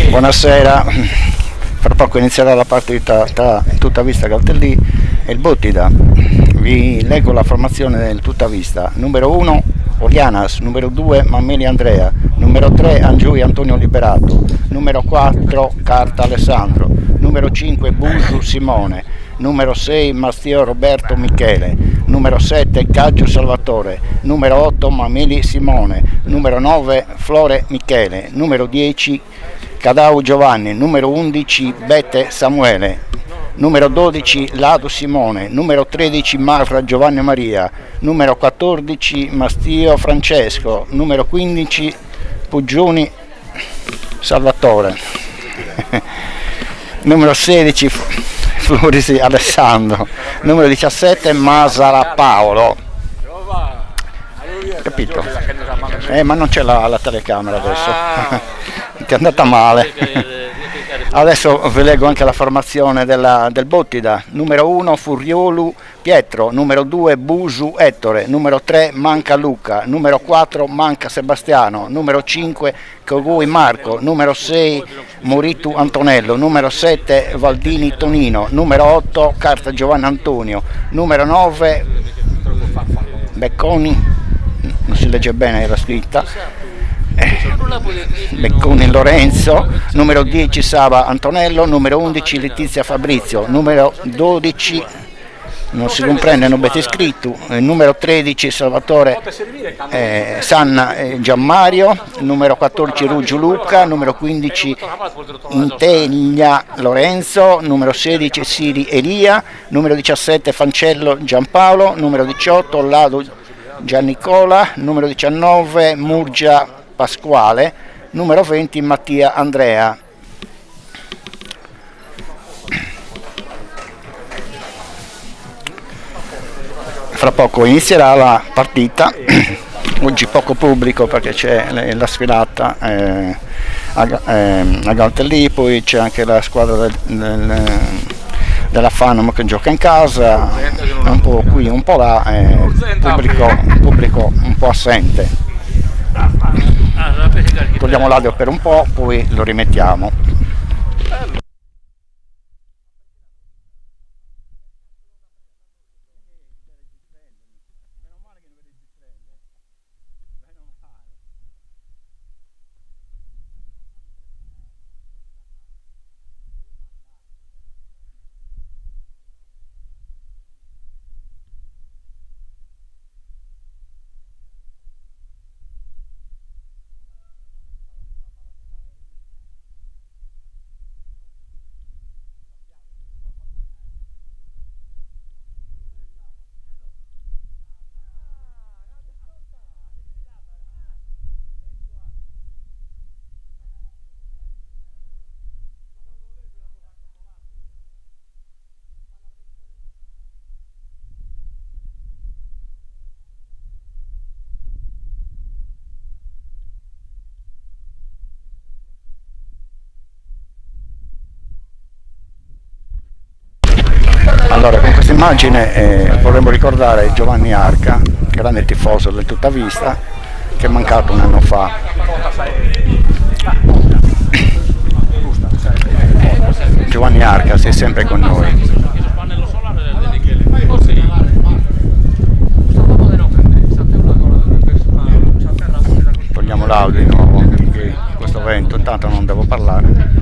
Buonasera, fra poco inizierà la partita tra Tutta Vista Galtellì e il Bottida. Vi leggo la formazione del Tutta Vista. Numero 1 Orianas, numero 2 Mammeli Andrea, numero 3 Angiui Antonio Liberato, numero 4 Carta Alessandro, numero 5 Busu Simone, numero 6 Mastio Roberto Michele, numero 7 Caggio Salvatore, numero 8 Mameli Simone, numero 9 Flore Michele, numero 10 Cadau Giovanni, numero 11 Bette Samuele, numero 12 Ladu Simone, numero 13 Marra Giovanni Maria, numero 14 Mastio Francesco, numero 15 Puggioni Salvatore, numero 16 Florisi Alessandro, numero 17 Masara Paolo. Capito? Ma non c'è la telecamera adesso. Ti è andata male. Adesso vi leggo anche la formazione del Bottida. Numero 1 Furiolu Pietro, numero 2 Busu Ettore, numero 3 Manca Luca, numero 4 Manca Sebastiano, numero 5 Cogui Marco, numero 6 Moritu Antonello, numero 7 Valdini Tonino, numero 8 Carta Giovanni Antonio, numero 9 Becconi, non si legge bene, era scritta, Becconi Lorenzo, numero 10 Saba Antonello, numero 11 Letizia Fabrizio, numero 12 non si comprende, non avete scritto, numero 13 Salvatore Sanna Gianmario, numero 14 Ruggio Luca, numero 15 Integlia Lorenzo, numero 16 Siri Elia, numero 17 Fancello Giampaolo, numero 18 Lado Giannicola, numero 19 Murgia Pasquale, numero 20 Mattia Andrea. Fra poco inizierà la partita, oggi poco pubblico perché c'è la sfilata a Galtellì, poi c'è anche la squadra della Fanum che gioca in casa, un po' qui, un po' là, pubblico un po' assente. Togliamo l'audio per un po', poi lo rimettiamo. Allora, con questa immagine vorremmo ricordare Giovanni Arca, grande tifoso del Tutta Vista, che è mancato un anno fa. Giovanni Arca, sei sempre con noi. Togliamo l'audio di nuovo, perché questo vento intanto non devo parlare.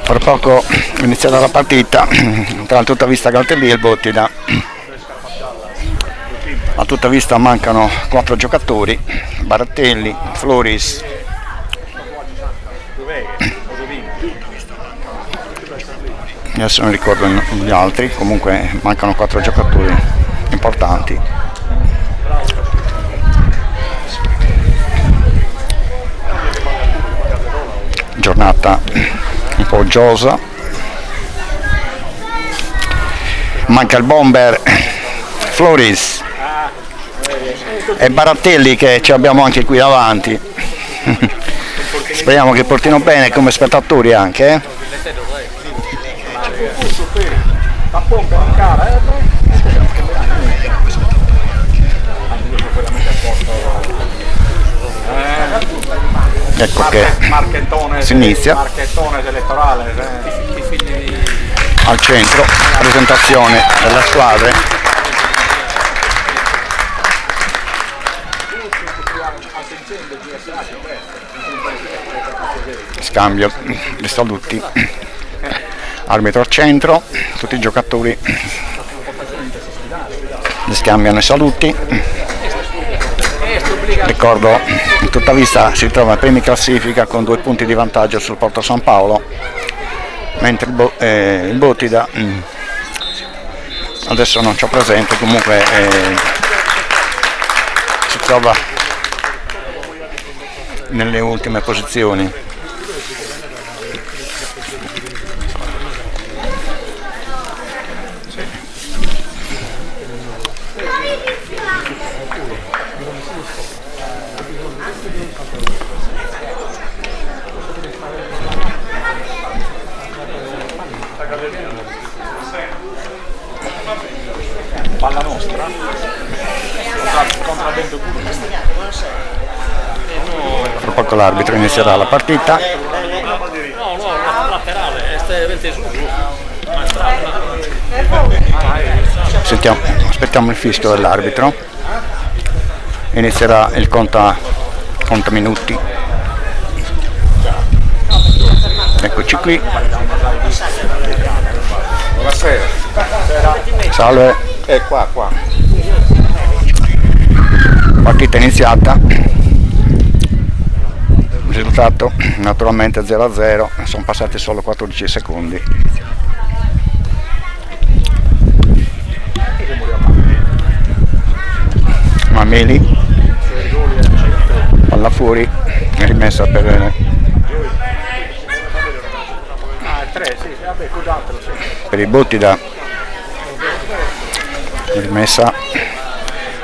Fra poco inizierà la partita tra il Tutta Vista Galtellì e il Bottida. A Tutta Vista mancano 4 giocatori: Barattelli, Floris, adesso non ricordo gli altri, comunque mancano 4 giocatori importanti. Giornata un po' uggiosa, manca il bomber Floris e Barattelli, che ci abbiamo anche qui davanti. Speriamo che portino bene come spettatori anche, Ecco che si inizia al centro, presentazione delle squadre. Scambio di saluti, arbitro al centro, tutti i giocatori li scambiano i saluti. Ricordo, il Tutta Vista si trova ai primi classifica con 2 punti di vantaggio sul Porto San Paolo, mentre il Bottida adesso non c'ho presente, comunque si trova nelle ultime posizioni. Palla nostra contra Bento. Tra poco l'arbitro inizierà la partita. No, laterale, Aspettiamo il fischio dell'arbitro. Inizierà il conta minuti. Eccoci qui. Buonasera. Salve. Qua. Partita iniziata. Risultato naturalmente 0-0, sono passati solo 14 secondi. Mameli, palla fuori, rimessa per il Bottida, rimessa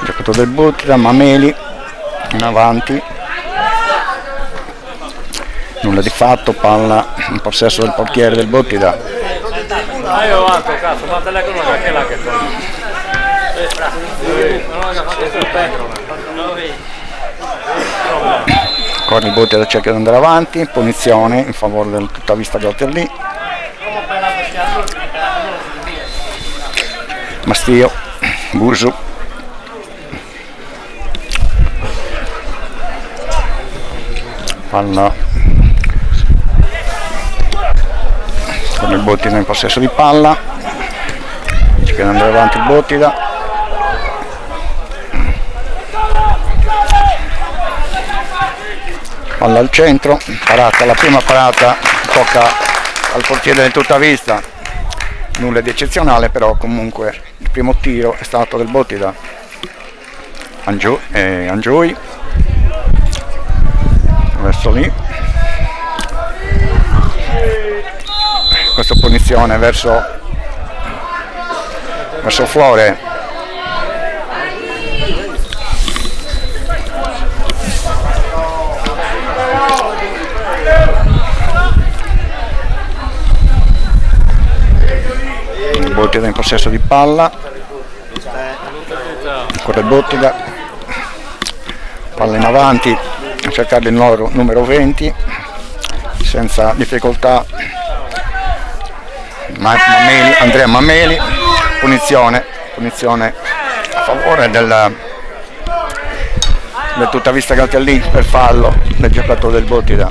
giocatore del Bottida, Mameli in avanti, nulla di fatto, palla in possesso del portiere del Bottida. Io avanti, cazzo, ma te la conosco anche là che Ancora il Bottida cerca di andare avanti, punizione in favore del Tutta Vista Galtellì. Mastio, Busu, palla con il Bottida in possesso di palla, cerca di andare avanti il Bottida, palla al centro, parata, la prima parata tocca al portiere del Tutta Vista, nulla di eccezionale, però comunque il primo tiro è stato del Bottida. Angioi verso lì, questa punizione verso Flore, il Bottida in possesso di palla, ancora il Bottida, palla in avanti a cercare il numero 20 senza difficoltà, Andrea Mameli, punizione a favore del Tutta Vista Galtellì per fallo del giocatore del Bottida.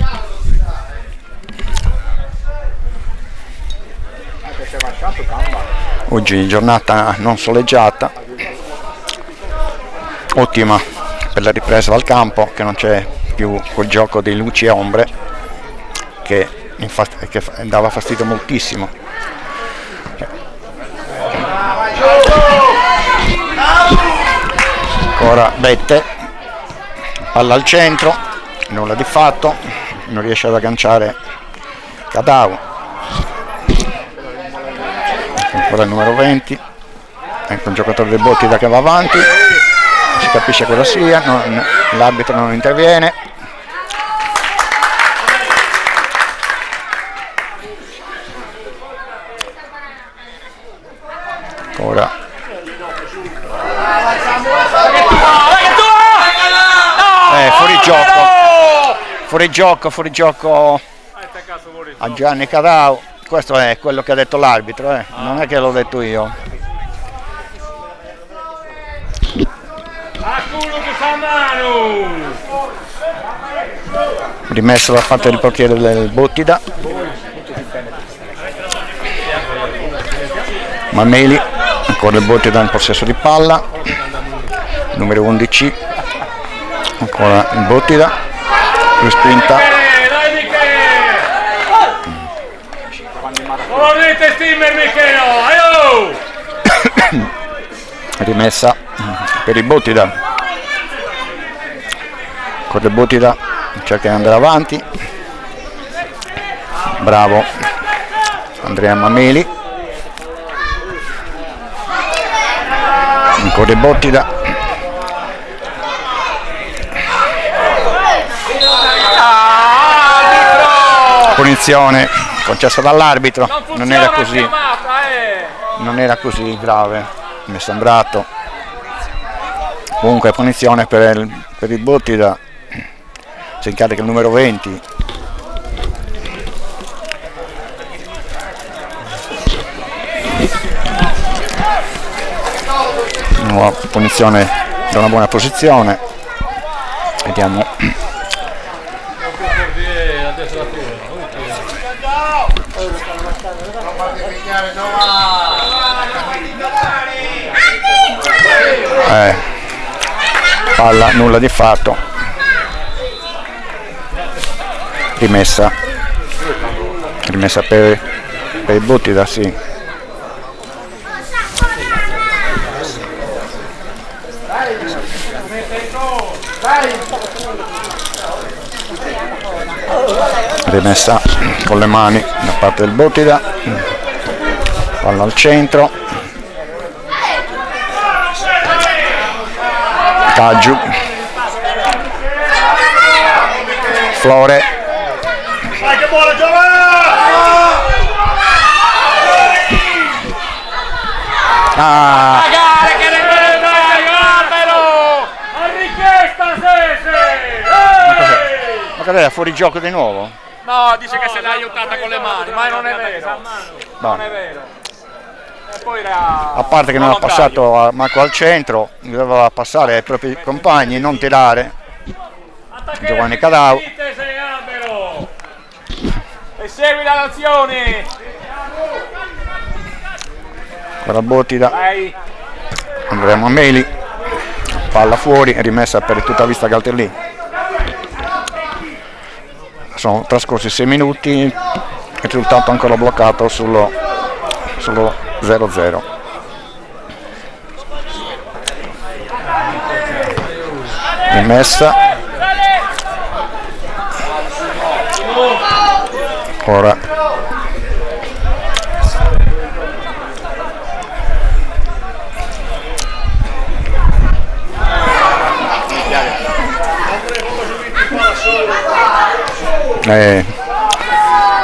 Oggi giornata non soleggiata, ottima per la ripresa dal campo, che non c'è più quel gioco di luci e ombre che dava fastidio moltissimo. Ancora Bette, palla al centro, nulla di fatto, non riesce ad agganciare Cadau. Ancora il numero 20, ecco un giocatore del Bottida che va avanti, non si capisce cosa sia, l'arbitro non interviene. Ancora fuori gioco a Gianni Cadau. Questo è quello che ha detto l'arbitro, non è che l'ho detto io. Rimesso da parte del portiere del Bottida. Mameli, ancora il Bottida in possesso di palla. Numero 11, ancora il Bottida, respinta. Rimessa per il Bottida, con il Bottida cerca di andare avanti, bravo Andrea Mameli, ancora il Bottida, punizione concessa dall'arbitro, non era così grave, mi è sembrato. Comunque punizione per il Bottida, si incarica il numero 20. Nuova punizione da una buona posizione, vediamo. Palla nulla di fatto, rimessa per il Bottida, sì. Rimessa con le mani da parte del Bottida, palla al centro, Caggiu, Flore, ma cos'è, fuori gioco di nuovo? No, dice che se l'ha aiutata con le mani, ma non è vero. Non è vero. E poi a parte che non ha passato a Marco al centro, doveva passare ai propri compagni, non tirare. Giovanni Cadau. E segui l'azione. Ancora Bottida. Andrea Mameli. Palla fuori, rimessa per tutta vista Galtellì. Sono trascorsi 6 minuti, il risultato ancora bloccato solo 0-0. Rimessa, ora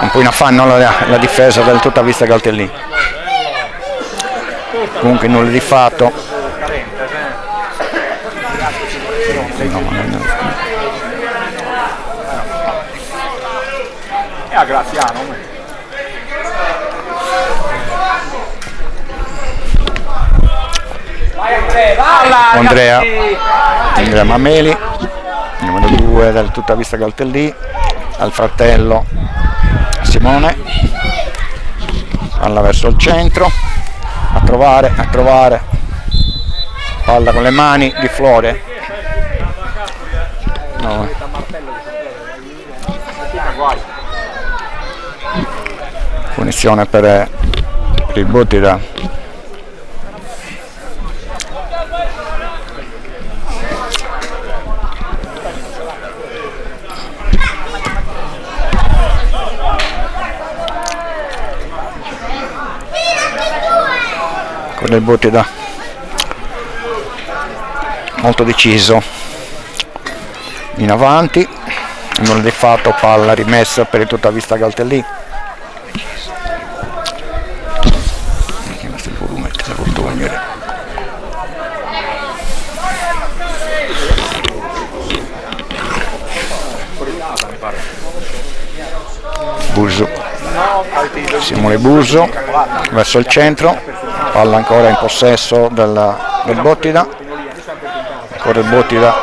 un po' in affanno la difesa del tutta vista Galtellì. Comunque nulla di fatto. E a Graziano. Andrea Mameli, numero 2 del tutta vista Galtellì, al fratello Simone, palla verso il centro, a trovare, palla con le mani di Flore, no. Punizione per il Bottida. Con il Bottida molto deciso in avanti, non è fatto, palla rimessa per il Tuttavista Galtellì. Buso, Simone Buso verso il centro, palla ancora in possesso del Bottida, ancora il Bottida,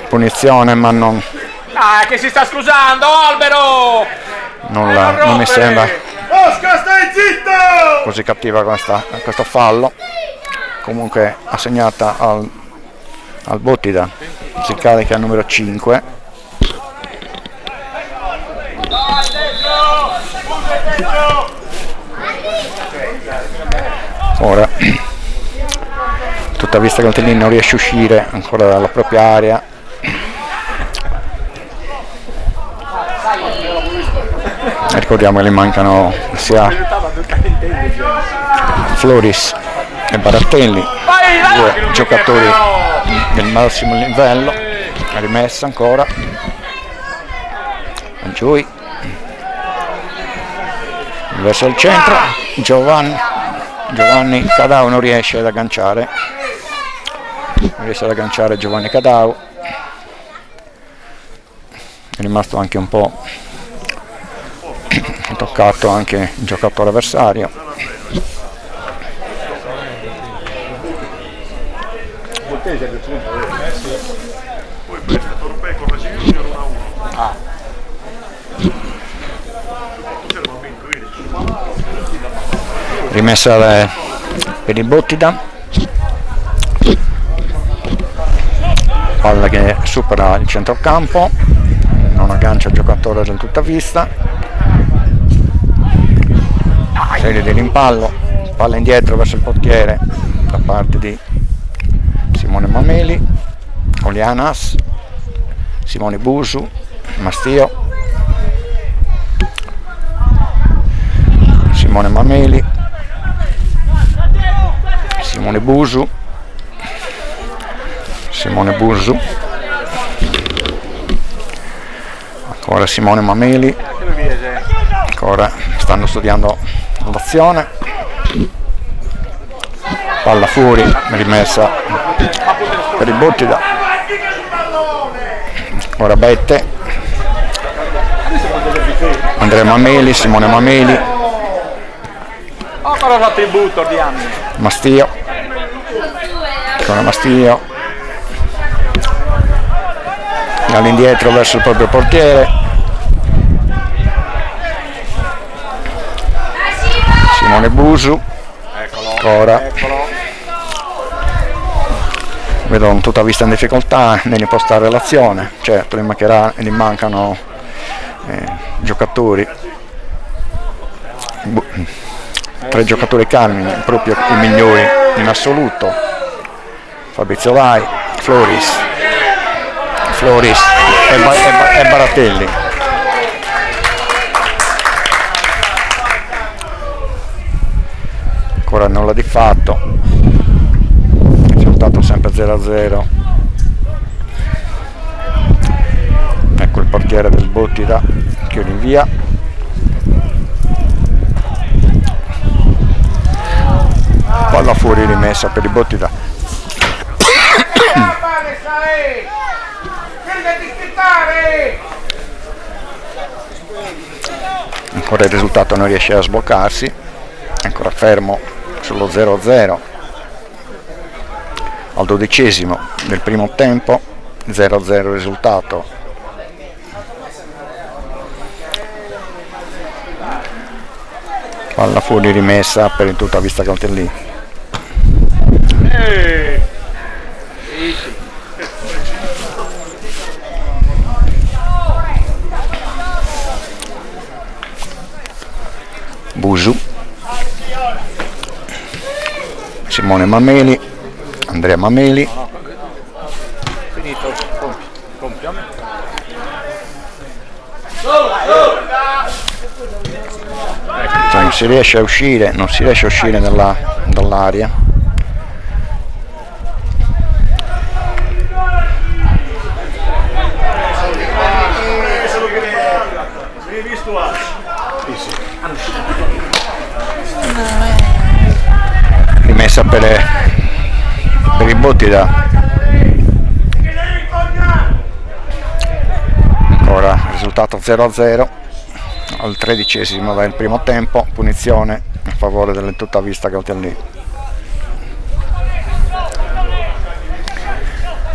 punizione ma non, che si sta scusando Albero, non mi sembra così cattiva questo fallo. Comunque assegnata al Bottida, si carica al numero 5. Ora Tuttavista Galtellì non riesce a uscire ancora dalla propria area. Ricordiamo che le mancano sia Floris e Barattelli, due giocatori del massimo livello. Rimessa ancora Giui verso il centro, Giovanni Cadau non riesce ad agganciare, Giovanni Cadau, è rimasto anche un po' toccato anche il giocatore avversario. Rimessa per il Bottida, palla che supera il centrocampo, non aggancia il giocatore del Tuttavista, serie di rimpallo, palla indietro verso il portiere da parte di Simone Mameli, Olianas, Simone Busu, Mastio, Simone Mameli, Simone Busu, ancora Simone Mameli, ancora stanno studiando l'azione, palla fuori, rimessa per il Bottida, ora Bette, Andrea Mameli, Simone Mameli, Mastio, ancora Mastio, all'indietro verso il proprio portiere, Simone Busu, ancora, vedo un Tuttavista in difficoltà nell'impostare l'azione, certo gli mancano giocatori, 3 giocatori calmi, proprio i migliori in assoluto, Fabrizio Lai, Floris e Barattelli. Ancora nulla di fatto, risultato sempre 0-0. Ecco il portiere del Bottida che rinvia, palla fuori, rimessa per il Bottida. Ancora il risultato non riesce a sbloccarsi, ancora fermo sullo 0-0 al 12° del primo tempo, 0-0 risultato. palla fuori, rimessa per il tutta vista Caltellì. Busu, Simone Mameli, Andrea Mameli, Finito, compiamo. cioè non si riesce a uscire, dall'area. Rimessa per i Bottida. Ancora risultato 0-0 al 13° del primo tempo, punizione a favore del tutta vista Caltellì.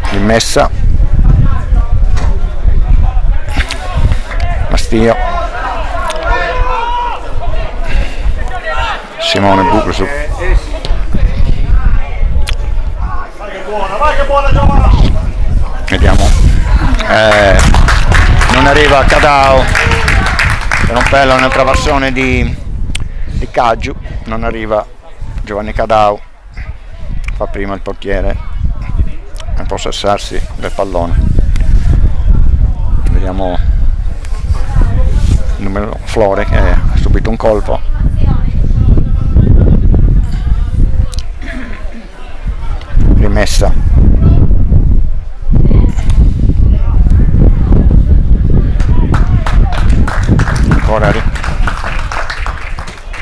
Rimessa, Mastio, Simone Busu. Vediamo, non arriva Cadao per un pello nel traversone di Caggiu, non arriva Giovanni Cadao, fa prima il portiere a possessarsi del pallone. Vediamo il numero Flore che ha subito un colpo. Rimessa, ancora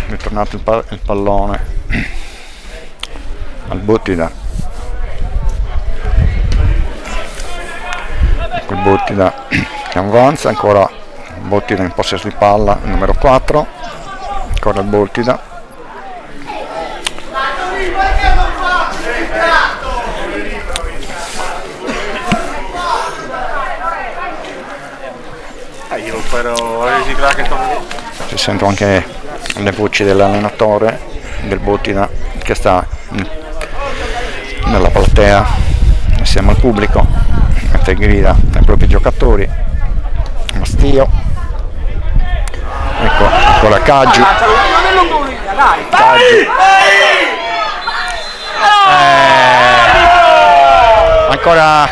ritornato il pallone al Bottida. Ecco il Bottida che avanza, ancora Bottida in possesso di palla, il numero 4, ancora il Bottida. Si sentono anche le voci dell'allenatore del Bottida che sta nella platea assieme al pubblico, mentre grida ai propri giocatori. Mastio, ecco ancora Caggiu, ancora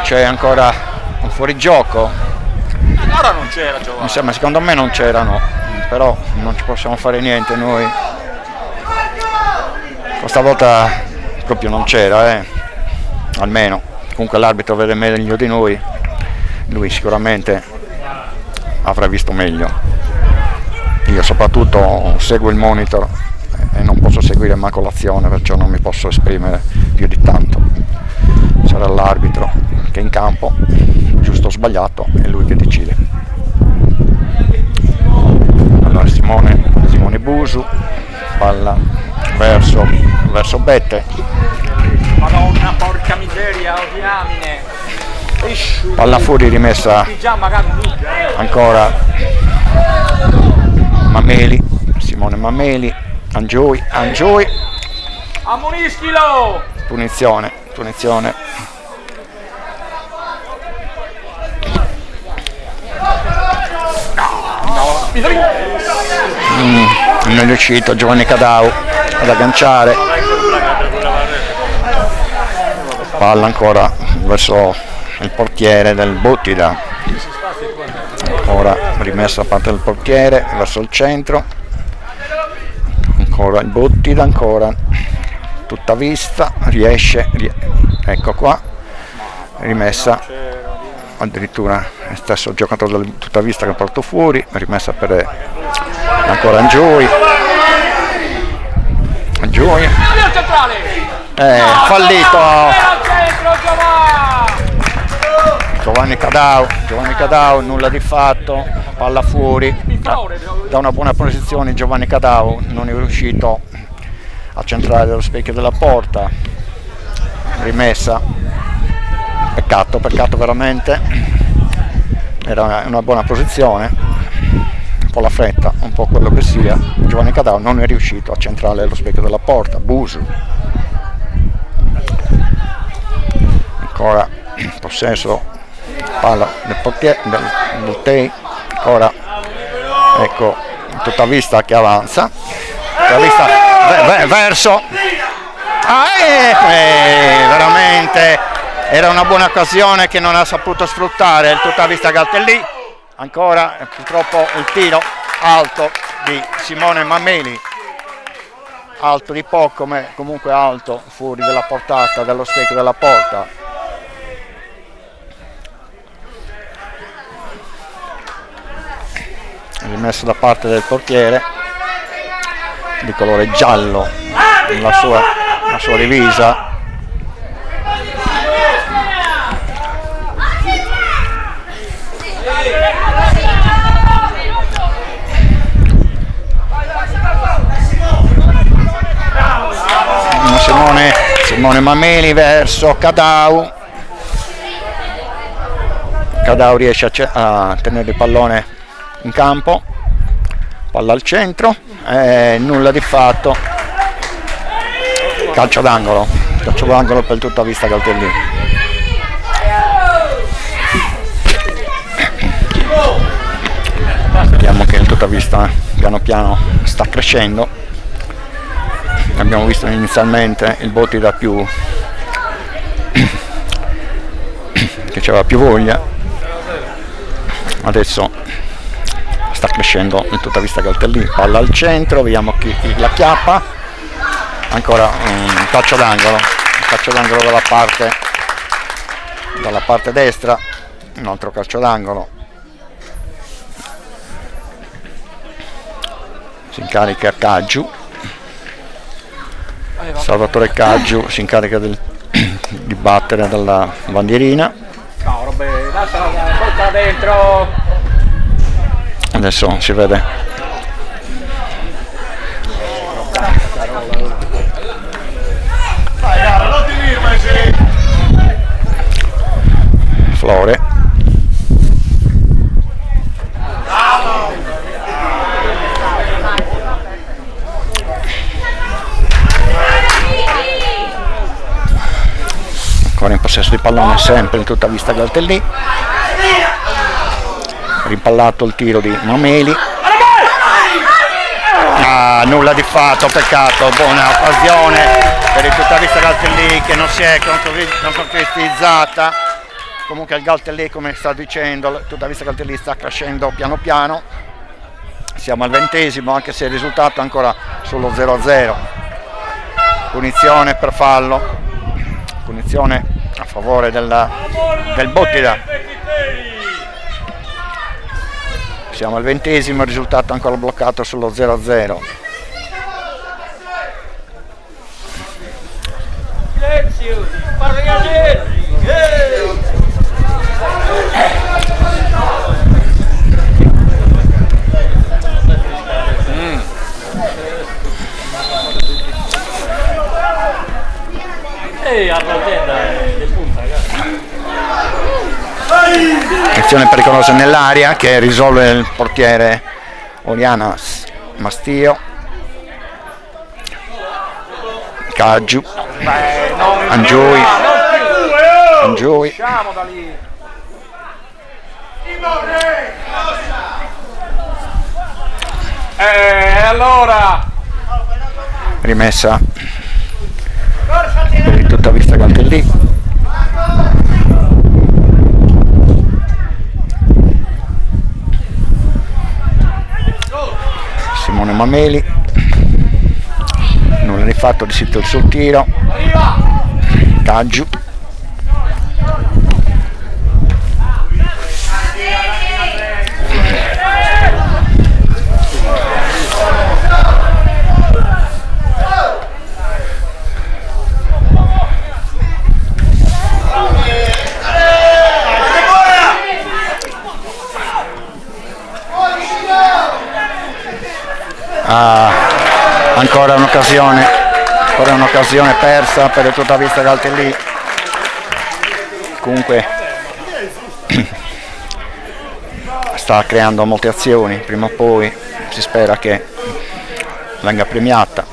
c'è ancora un fuorigioco. Ora non c'era Giovanni. Mi sembra, secondo me non c'erano, però non ci possiamo fare niente noi. Questa volta proprio non c'era, almeno. Comunque l'arbitro vede meglio di noi, lui sicuramente avrà visto meglio. Io soprattutto seguo il monitor e non posso seguire manco l'azione, perciò non mi posso esprimere più di tanto. Sarà l'arbitro che in campo, giusto o sbagliato, è lui che decide. Allora Simone Busu, palla verso Bette. Madonna, porca miseria, diamine. Palla fuori, rimessa ancora Mameli, Simone Mameli, Angioi, ammonischilo! Punizione. Non è riuscito Giovanni Cadao ad agganciare. Palla ancora verso il portiere del Bottida. Ora rimessa a parte del portiere verso il centro. Ancora il Bottida, ancora tutta vista, riesce, ecco qua, rimessa addirittura il stesso giocatore del tutta vista che porta fuori, rimessa per ancora Angioi, fallito Giovanni Cadao, nulla di fatto, palla fuori da una buona posizione. Giovanni Cadao non è riuscito a centrare dello specchio della porta, rimessa, peccato veramente, era una buona posizione, un po' la fretta, un po' quello che sia, Giovanni Cadao non è riuscito a centrare lo specchio della porta. Busu, ancora possesso palla del portiere del Tei, ancora ecco tutta vista che avanza, tutta vista verso veramente era una buona occasione che non ha saputo sfruttare il tutta vista Galtellì. Ancora purtroppo il tiro alto di Simone Mameli, alto di poco ma comunque alto, fuori della portata dello specchio della porta. Rimesso da parte del portiere di colore giallo la sua divisa. Simone Mameli verso Cadao. Cadao riesce a tenere il pallone in campo, palla al centro, nulla di fatto, calcio d'angolo per tutta vista Galtellì. Vediamo che il tutta vista piano piano sta crescendo. Abbiamo visto inizialmente il Botti da più che aveva più voglia, adesso sta crescendo in tutta vista Galtellì, palla al centro, vediamo chi la chiappa, ancora un calcio d'angolo dalla parte destra, un altro calcio d'angolo, si incarica Caggiu, Salvatore Caggiu si incarica di battere dalla bandierina. Porta dentro. Adesso si vede Flore, ancora in possesso di pallone sempre in tutta vista Galtellì, rimpallato il tiro di Mameli, nulla di fatto, peccato, buona occasione per il tutta vista Galtellì che non si è concretizzata. Comunque il Galtellì, come sta dicendo, tutta vista Galtellì sta crescendo piano piano, siamo al 20°, anche se il risultato è ancora sullo 0-0. Punizione per fallo, punizione a favore del Bottida. Siamo al 20°, il risultato ancora bloccato sullo 0-0. Azione pericolosa nell'area che risolve il portiere Orianas Mastio. Caggiu, Angiui, allora rimessa per tutta vista Galtellì. Simone Mameli, nulla di fatto, di sito il suo tiro. Caggiu, ancora un'occasione persa per il tutta vista Galtellì. Comunque sta creando molte azioni, prima o poi si spera che venga premiata.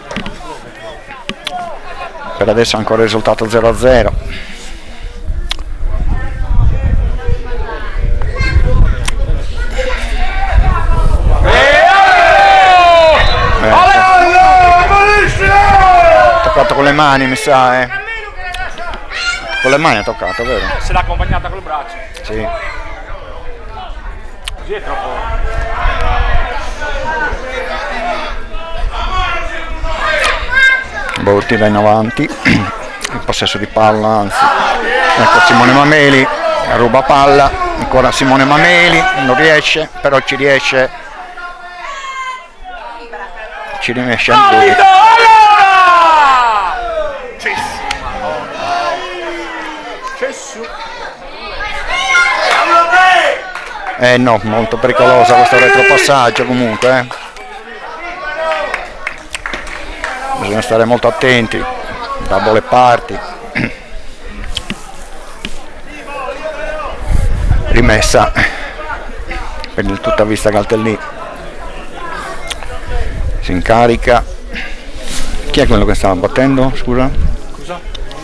Per adesso ancora il risultato 0-0. Toccato con le mani, mi sa, eh. Con le mani ha toccato, vero? Se l'ha accompagnata col braccio. Sì. Così è troppo. Botti va in avanti, il possesso di palla, anzi. Ecco Simone Mameli, ruba palla, ancora Simone Mameli, non riesce, però ci riesce Andrei. No, molto pericolosa questo retropassaggio comunque, Bisogna stare molto attenti, double parti. Rimessa per il tutta vista Caltellì. Si incarica. Chi è quello che stava battendo? Scusa?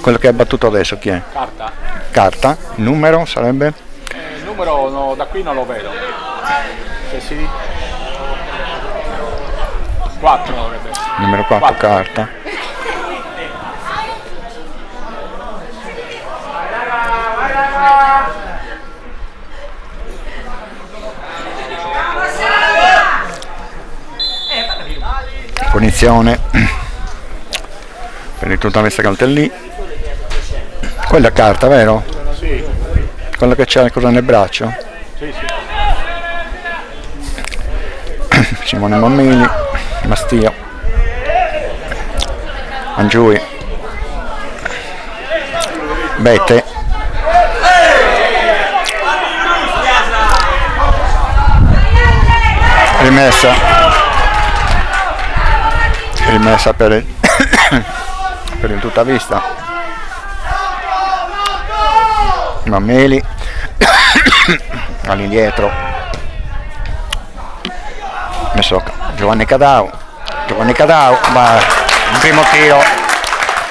Quello che ha battuto adesso chi è? Carta. Il numero sarebbe? Il numero no, da qui non lo vedo. Se si... 4 dovrebbe essere. Numero 4, Carta. Punizione per il tutta vista Caltellì. Quella è Carta, vero? Sì. Quello che c'è cosa nel braccio? Sì. Simone Mammini, Mastio, Angiui, Bette, rimessa per il tutta vista Mammeli all'indietro, messo Giovanni Cadau, ma il primo tiro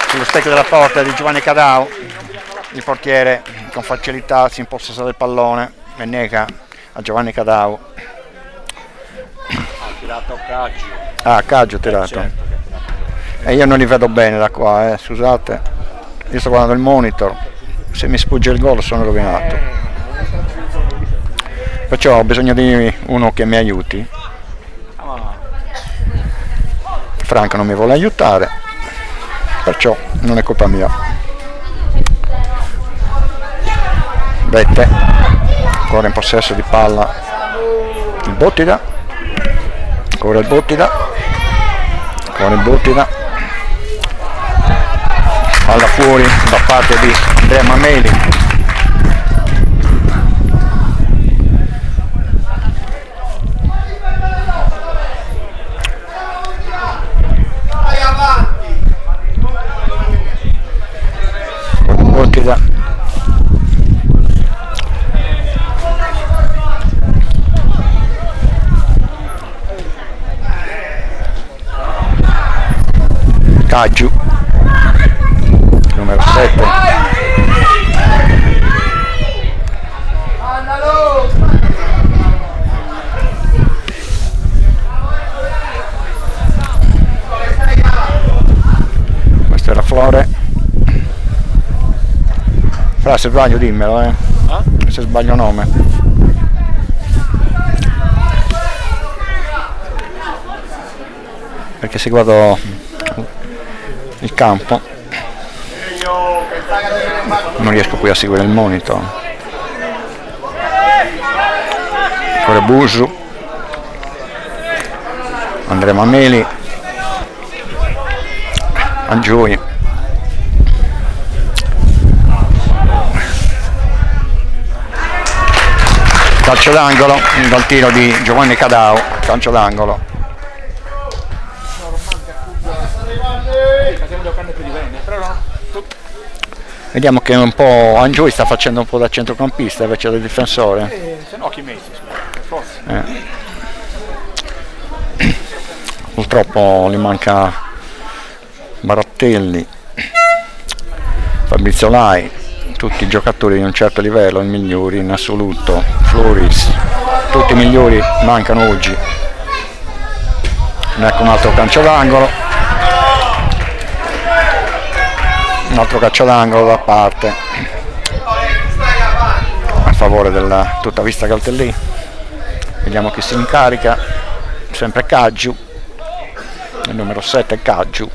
sullo specchio della porta di Giovanni Cadau, il portiere con facilità si impossessa del pallone e nega a Giovanni Cadau. Ha tirato Caggio. Caggio ha tirato. Certo. E io non li vedo bene da qua, scusate, io sto guardando il monitor, se mi sfugge il gol sono rovinato, perciò ho bisogno di uno che mi aiuti. Franco non mi vuole aiutare, perciò non è colpa mia. Bette ancora in possesso di palla il Bottida, ancora il Bottida, palla fuori da parte di Andrea Mameli. Bottida, Caggiu, numero 7, questa era Flore. Fra, se sbaglio dimmelo, se sbaglio nome. Perché se guardo il campo non riesco poi a seguire il monitor. Ancora Busu, Andrea Mameli, Angiui, calcio d'angolo dal tiro di Giovanni Cadau, calcio d'angolo. Vediamo che un po' Angiui sta facendo un po' da centrocampista invece del difensore. Se no chi metti, forse. Purtroppo gli manca Barattelli, Fabrizio Lai, tutti giocatori di un certo livello, i migliori in assoluto, Floris, tutti i migliori mancano oggi. Ecco un altro calcio d'angolo, un altro calcio d'angolo da parte a favore della Tutta Vista Caltellì. Vediamo chi si incarica, sempre Caggiu, il numero 7 Caggiu,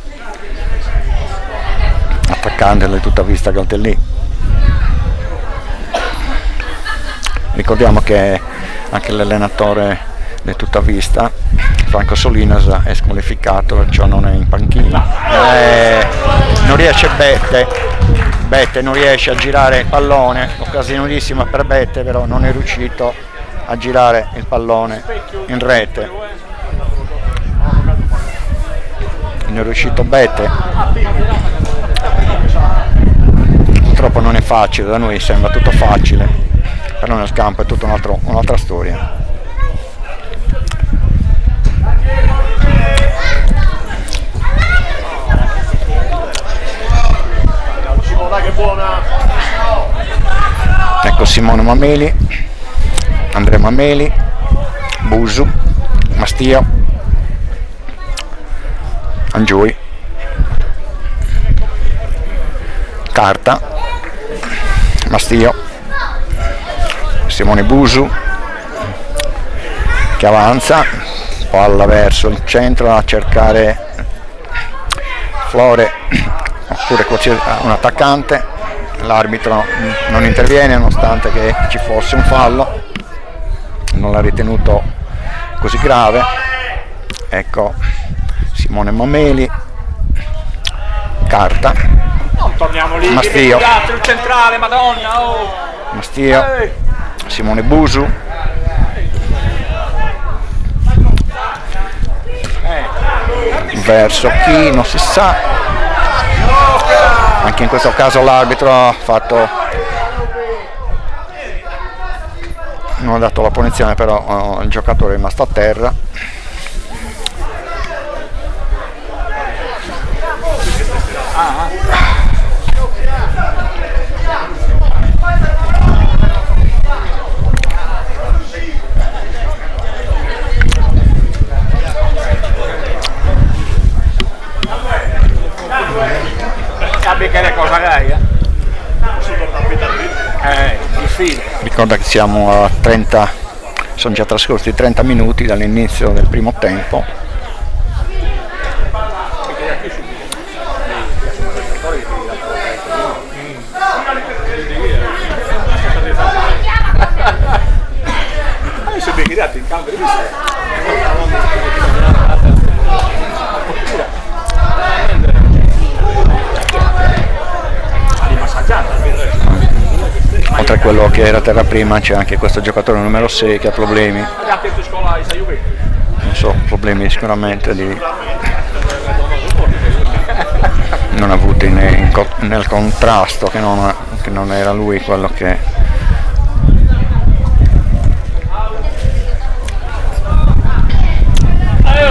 attaccante di Tutta Vista Caltellì. Ricordiamo che anche l'allenatore di Tutta Vista, Franco Solinas, è squalificato, perciò non è in panchina. Non riesce Bette non riesce a girare il pallone, occasionissima per Bette, però non è riuscito a girare il pallone in rete. Non è riuscito Bette. Purtroppo non è facile, da noi sembra tutto facile, però nel campo è tutta un'altra storia. Ecco Simone Mameli, Andrea Mameli, Busu, Mastio, Angiui, Carta, Mastio, Simone Busu che avanza, palla verso il centro a cercare Flore oppure un attaccante. L'arbitro non interviene nonostante che ci fosse un fallo, non l'ha ritenuto così grave. Ecco Simone Mameli, Carta, torniamo lì, Mastio, il centrale, Madonna, oh. Mastio, Simone Busu, verso chi non si sa. Anche in questo caso l'arbitro non ha dato la punizione, però il giocatore è rimasto a terra. Ricorda che siamo a 30, sono già trascorsi 30 minuti dall'inizio del primo tempo. Oltre a quello che era a terra prima c'è anche questo giocatore numero 6 che ha problemi, non so, problemi sicuramente non avuti nel contrasto, che non era lui quello che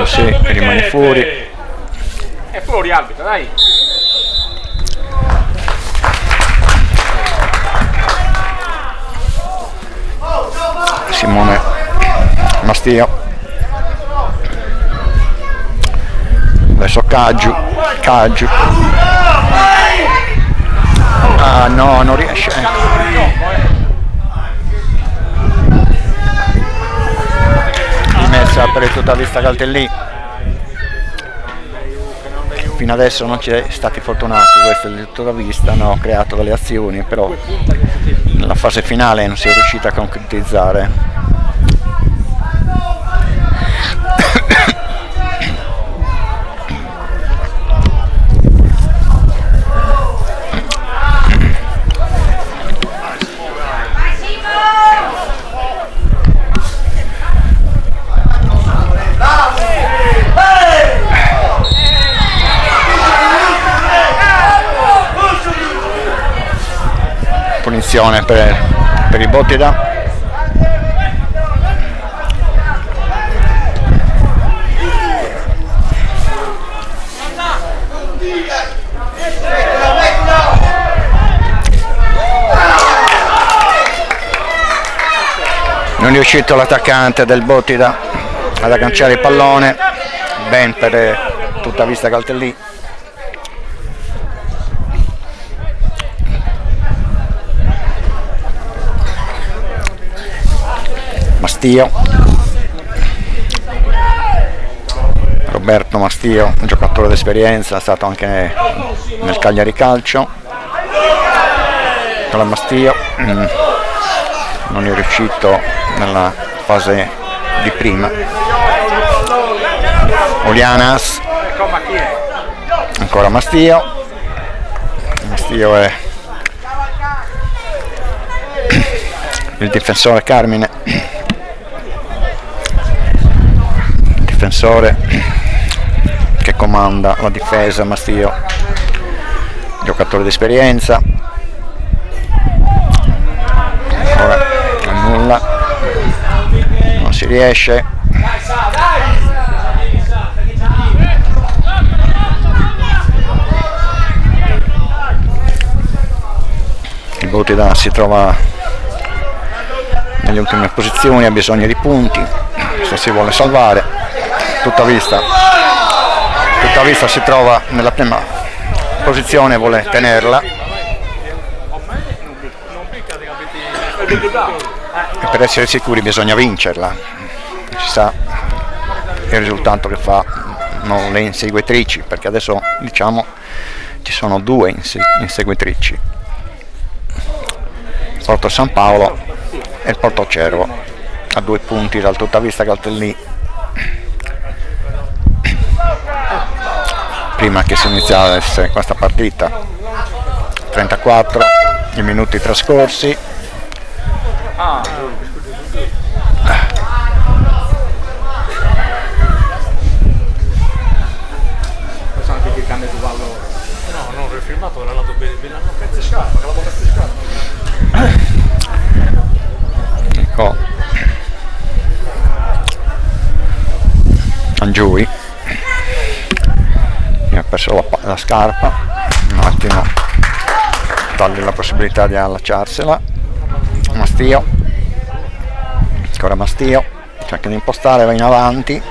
sì, rimane fuori. È fuori arbitro, dai. Simone Mastio verso Caggiu. Ah no, non riesce. Rimessa per il Tutta Vista Caltellì. Fino adesso non ci è stati fortunati, questo è il Tutta Vista, hanno creato delle azioni, però nella fase finale non si è riuscita a concretizzare. Punizione per il Bottida. Non è riuscito l'attaccante del Bottida ad agganciare il pallone, ben per Tutta Vista Caltellì. Mastio, Roberto Mastio, un giocatore d'esperienza, è stato anche nel Cagliari Calcio. Con la Mastio non è riuscito nella fase di prima. Olianas, ancora Mastio è il difensore Carmine, difensore che comanda la difesa. Mastio, giocatore d'esperienza. Ora nulla, non si riesce. Il Bottida si trova nelle ultime posizioni, ha bisogno di punti se si vuole salvare. Tutta Vista si trova nella prima posizione, vuole tenerla, e per essere sicuri bisogna vincerla. Si sa il risultato che fanno le inseguitrici, perché adesso diciamo ci sono due inseguitrici, Porto San Paolo e il Porto Cervo, a 2 punti dal Tutta Vista Caltellì. Prima che si iniziasse questa partita, 34 i minuti trascorsi. Ecco Angiui mi ha perso la scarpa, un attimo dargli la possibilità di allacciarsela. Mastio, ancora Mastio, cerca di impostare, va in avanti.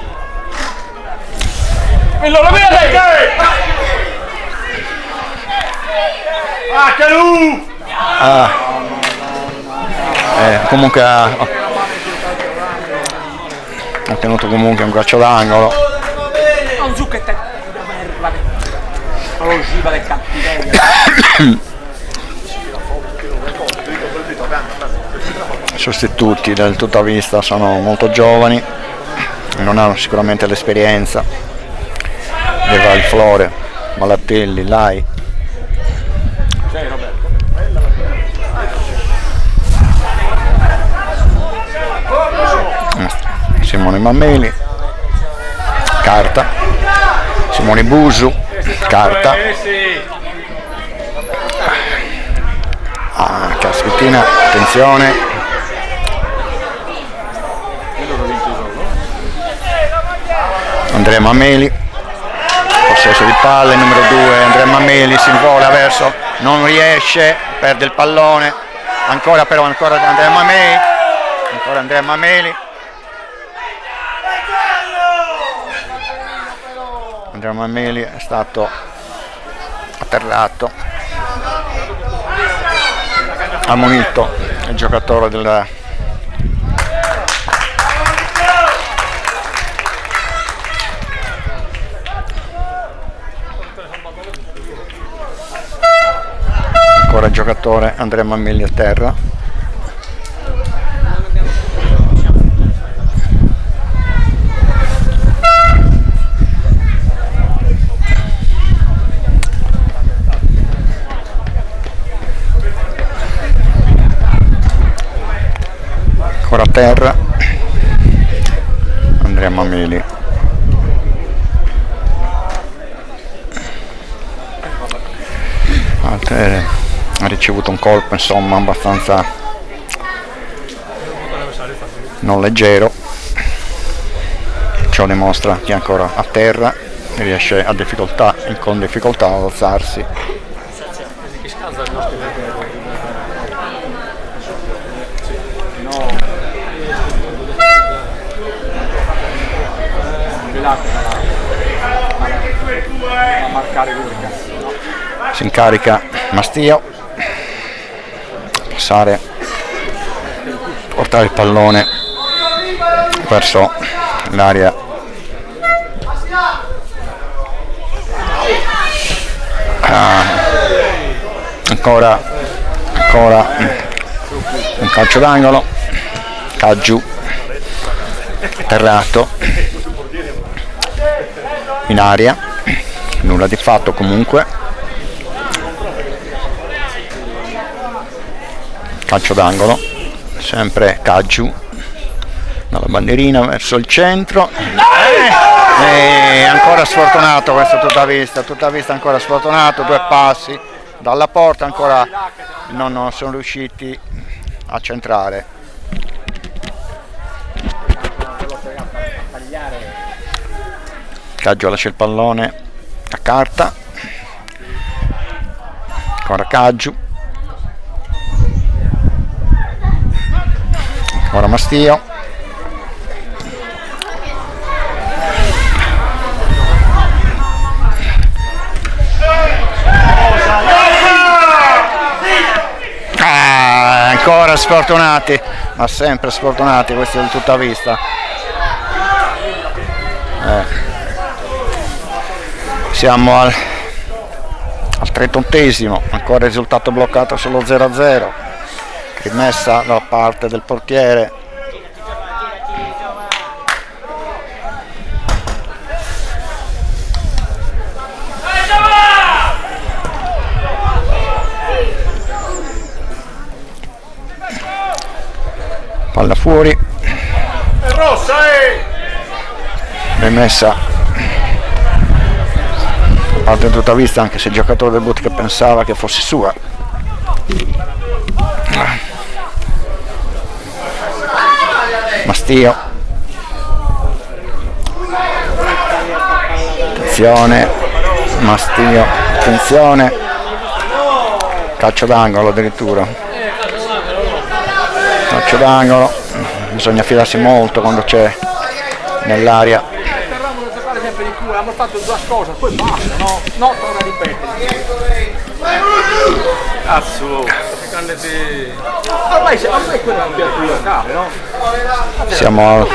Comunque ha ottenuto comunque un calcio d'angolo. I sostituti del Tutta Vista sono molto giovani, non hanno sicuramente l'esperienza. Deva il Flore, Malattelli, Lai. Simone Mammeli, carta. Simone Busu, carta. Caspitina, attenzione. Andrea Mammeli, possesso di palle, numero 2, Andrea Mammeli si invola verso, non riesce, perde il pallone, ancora Andrea Mammeli. Andrea Mammeli è stato atterrato, ammonito il giocatore del ancora il giocatore Andrea Mammeli a terra. Ancora a terra Andrea Mammeli. Ha ricevuto un colpo insomma abbastanza non leggero, ciò dimostra che è ancora a terra, riesce con difficoltà ad alzarsi. a marcare l'unica. Si incarica Mastio, passare, portare il pallone verso l'area ancora un calcio d'angolo, Caggiu atterrato in aria, nulla di fatto comunque, calcio d'angolo, sempre Caggiu dalla bandierina verso il centro, ancora sfortunato questo Tuttavista ancora sfortunato, 2 passi dalla porta, ancora non sono riusciti a centrare. Caggiu lascia il pallone a carta, ancora Caggiu, ancora Mastio, ancora sfortunati, ma sempre sfortunati questi del Tuttavista. Siamo al 38esimo, ancora risultato bloccato solo 0-0, rimessa da parte del portiere. Palla fuori, rimessa da parte di Tuttavista, anche se il giocatore del Botica pensava che fosse sua. Mastio, attenzione, Mastio, attenzione, calcio d'angolo addirittura. Calcio d'angolo, bisogna fidarsi molto quando c'è nell'area. Terramo da giocare sempre di più, abbiamo fatto 2 cose, poi basta, no? No, torna a ripetere. Cazzo, ormai quello è un piatto locale, no? Siamo al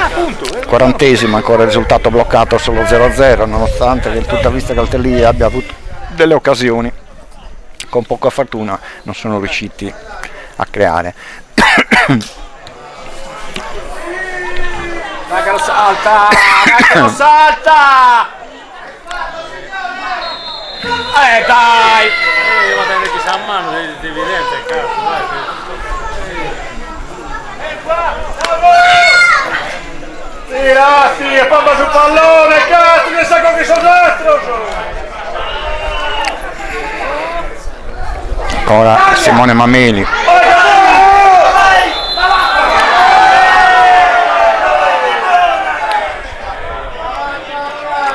40esimo, ancora risultato bloccato solo 0-0, nonostante che il Tuttavista Caltellì abbia avuto delle occasioni, con poca fortuna non sono riusciti a creare. Dai che lo salta! Dai che lo salta! Dai! Ma dai che sa a mano, è evidente, cazzo, dai. Tirati, e poi sul pallone, cazzo, che sa che sono dentro! Ancora Simone Mameli.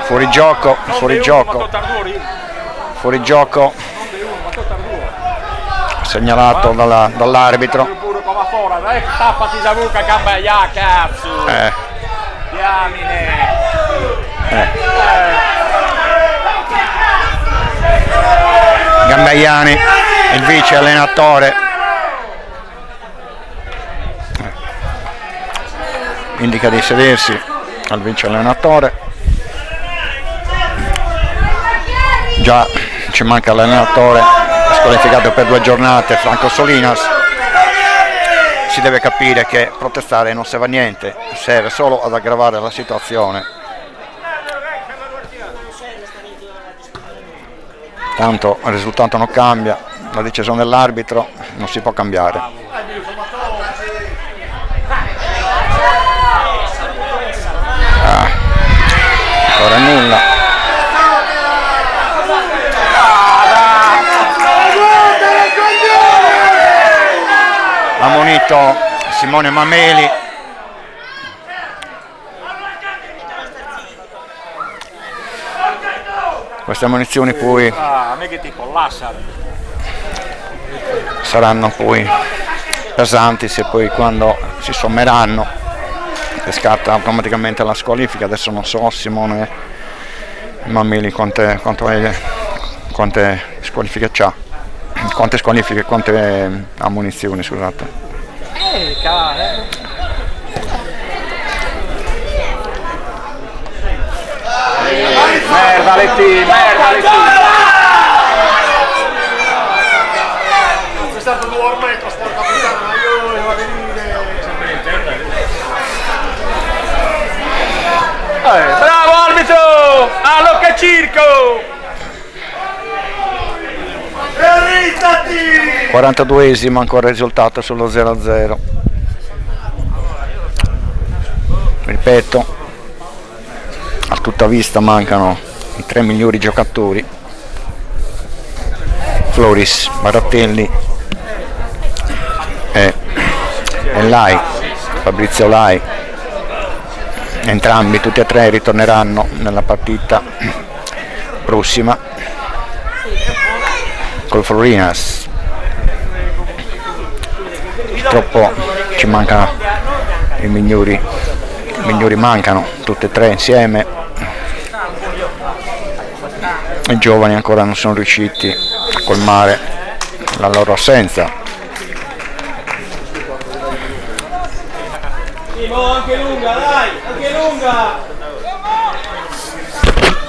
Fuori gioco, segnalato dall'arbitro. Tappati Zavuca, Gambaià, cazzo! Diamine! Gambaiani, il vice allenatore, indica di sedersi al vice allenatore. Già ci manca l'allenatore, squalificato per 2 giornate, Franco Solinas. Si deve capire che protestare non serve a niente, serve solo ad aggravare la situazione. Tanto il risultato non cambia, la decisione dell'arbitro non si può cambiare. Ancora nulla. Ammonito Simone Mameli. Queste ammonizioni poi saranno poi pesanti se poi quando si sommeranno che scatta automaticamente la squalifica. Adesso non so Simone Mameli quante squalifiche c'ha, quante squalifiche, quante ammonizioni, scusate. Merda Letti, C'è stato 2 ormetto, sporca puttana, io volevo venire sempre in terra. bravo arbitro! Allo che circo! 42esimo ancora il risultato sullo 0-0. Ripeto, a tutta vista mancano i 3 migliori giocatori: Floris, Barattelli e Lai, Fabrizio Lai. Entrambi, tutti e tre, ritorneranno nella partita prossima col Florinas. Purtroppo ci mancano i migliori mancano, tutti e tre insieme. I giovani ancora non sono riusciti a colmare la loro assenza. Anche lunga, dai, anche lunga!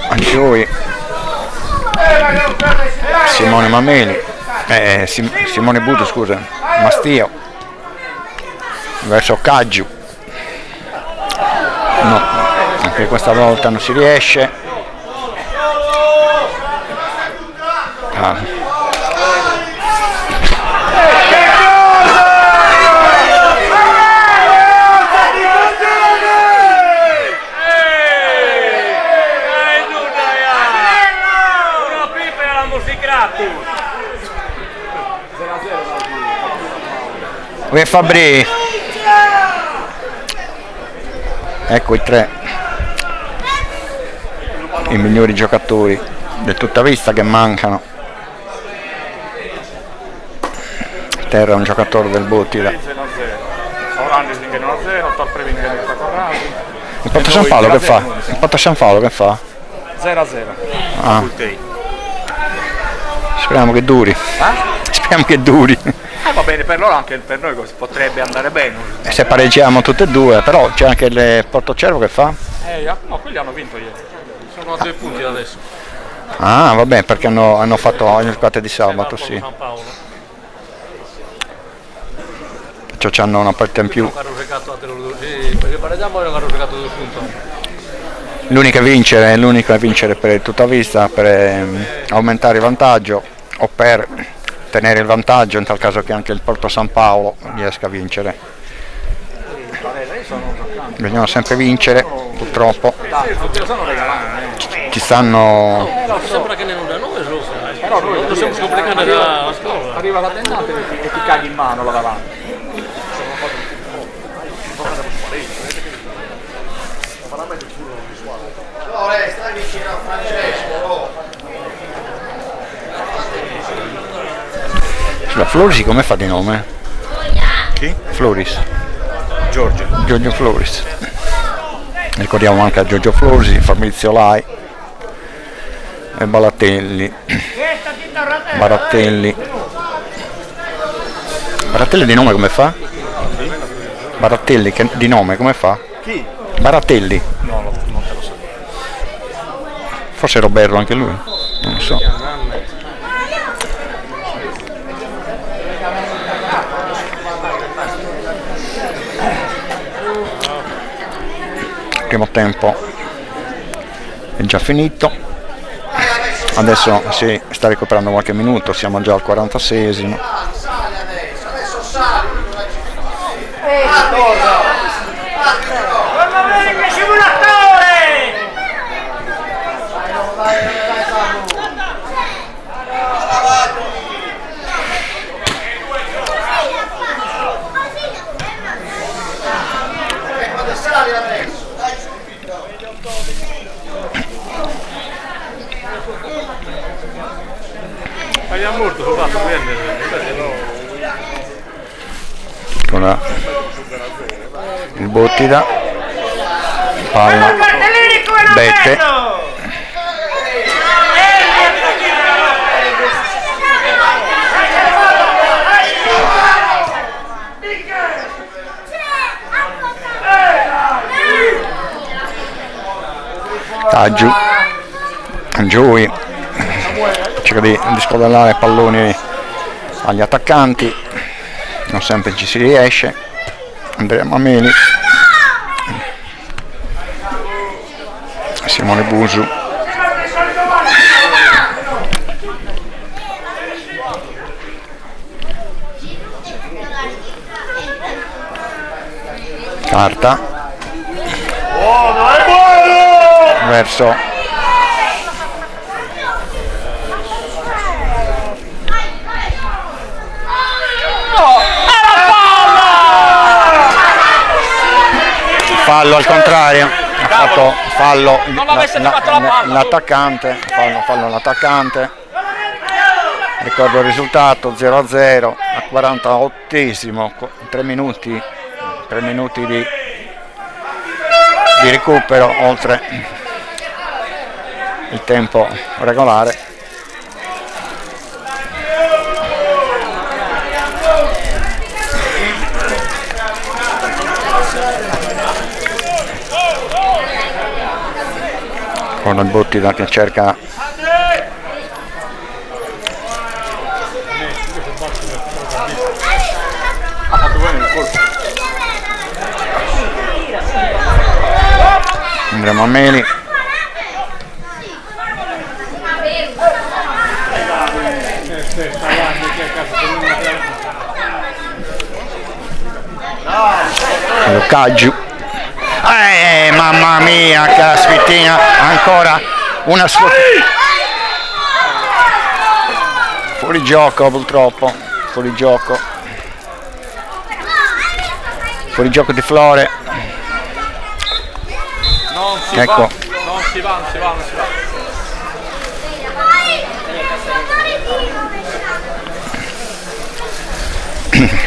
Anche lui Simone Mameli, Simone Buto, scusa, Mastio verso Caggiu. No, anche questa volta non si riesce. E Fabri, ecco i tre, i migliori giocatori del tutta vista che mancano. Terra è un giocatore del Bottida. Il Porto San Paolo che fa? Il Porto San Paolo che fa? 0-0. Ah. Speriamo che duri. Speriamo che duri. Va bene, per loro anche per noi potrebbe andare bene. Se pareggiamo tutte e due, però c'è anche il Portocervo che fa? No, quelli hanno vinto ieri. Sono a 2 punti da adesso. Ah, vabbè, perché hanno fatto il giocate di sabato, sì. Perciò hanno una partita in più. Perché pareggiamo e hanno giocato 2 punti. L'unica a vincere per il tutta vista, per aumentare il vantaggio o per tenere il vantaggio in tal caso che anche il Porto San Paolo riesca a vincere. Bisogna sempre vincere, purtroppo. Ci stanno. Sembra che ne non da noi però noi possiamo scoprire la scuola. Arriva l'attendante e ti caghi in mano là davanti. Stai vicino a Francesco. La Floris come fa di nome? Chi? Floris. Giorgio Floris. Ricordiamo anche a Giorgio Floris, Fabrizio Lai e Barattelli. Barattelli di nome come fa? Barattelli che di nome come fa? Chi? Barattelli. No, non te lo so. Forse Roberto anche lui, non lo so. Il primo tempo è già finito, adesso si sta recuperando qualche minuto, siamo già al 46esimo. Con il Bottida palla Bette, Taggiu, Giui cerca di scodellare palloni agli attaccanti, non sempre ci si riesce. Andrea Mameli, Simone Busu, Carta verso fallo al contrario, ha fatto fallo l'attaccante, fallo l'attaccante. Ricordo il risultato 0-0 a 48esimo, 3 minuti di recupero oltre il tempo regolare. Con il Bottida che cerca Andrea Mameli, Caggiu, mamma mia, caspitina, ancora una fuori gioco purtroppo, fuori gioco di Flore. Non si Ecco. va, non si va.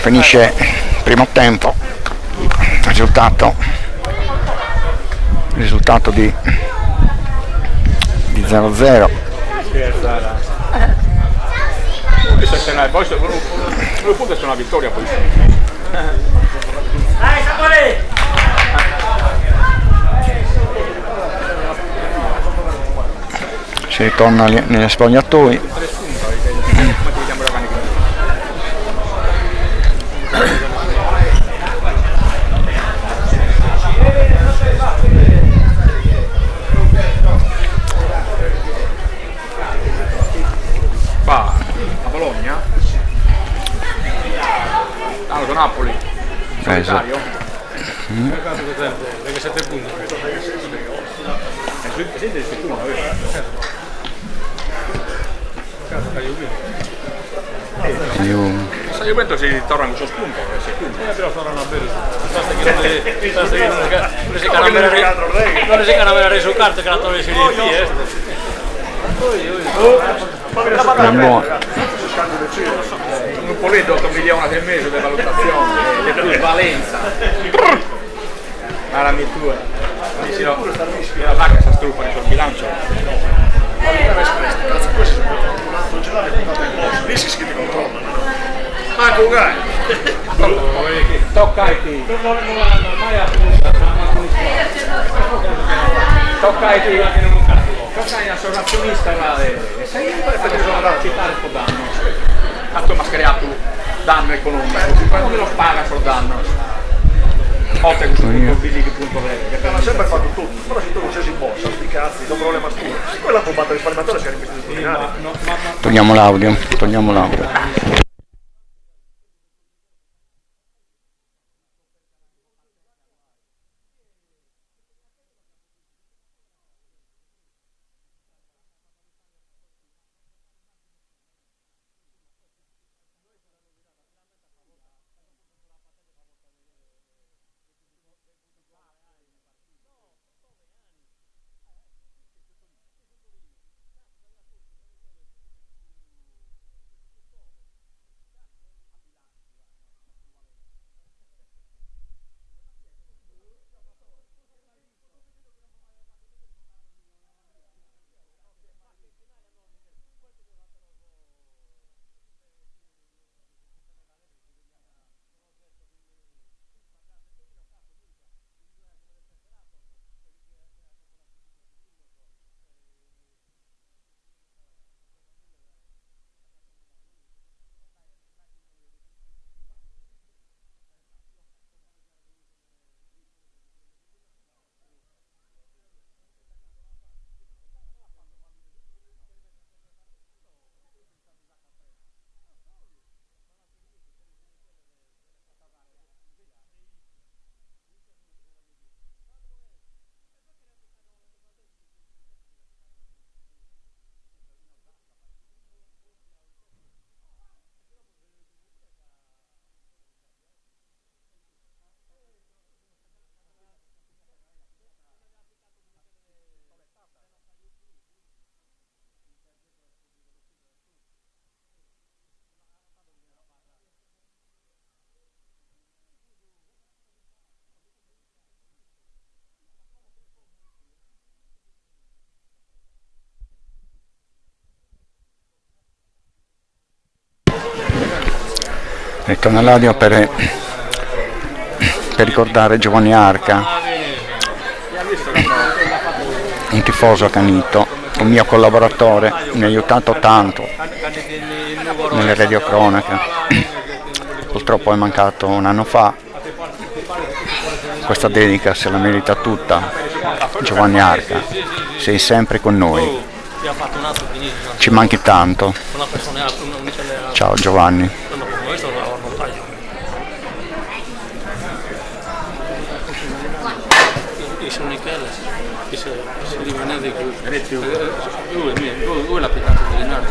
Finisce il primo tempo, risultato di 0-0. Poi due punti sono una vittoria poi. Si ritorna negli spogliatoi. Va a Bologna. Allora, Napoli. Solitario. Perché 7 punti. Sente il secondo, Sa Juventus si torna in questo spunto, Però saranno bene. Basta che non si canavere le sue carte che la tolse di un Poletto 8 milioni e mezzo di valutazione, di plusvalenza. Ma la mia tua, dici no, la vacca si struffa sul bilancio. Rischi che ti controllano. Ma con gai. Toccati. Toccati. Toccai associazionista là. Sei perché sono da citare il danno. Tanto mascherato danno economico. Quando lo paga sul danno. Oltre a questo punto billig.re. Ha sempre fatto tutto, però se tu non sei in borsa, sti cazzi, non problema tuo. Quella può battere il risparmiatore se era investito in criminali. Togliamo l'audio. Ritorno all'audio per ricordare Giovanni Arca, un tifoso accanito, un mio collaboratore, mi ha aiutato tanto nelle radiocronache. Purtroppo è mancato un anno fa. Questa dedica se la merita tutta. Giovanni Arca, sei sempre con noi, ci manchi tanto. Ciao Giovanni. Iso Michele, che se rimane di più, lui l'ha piegato di dinari.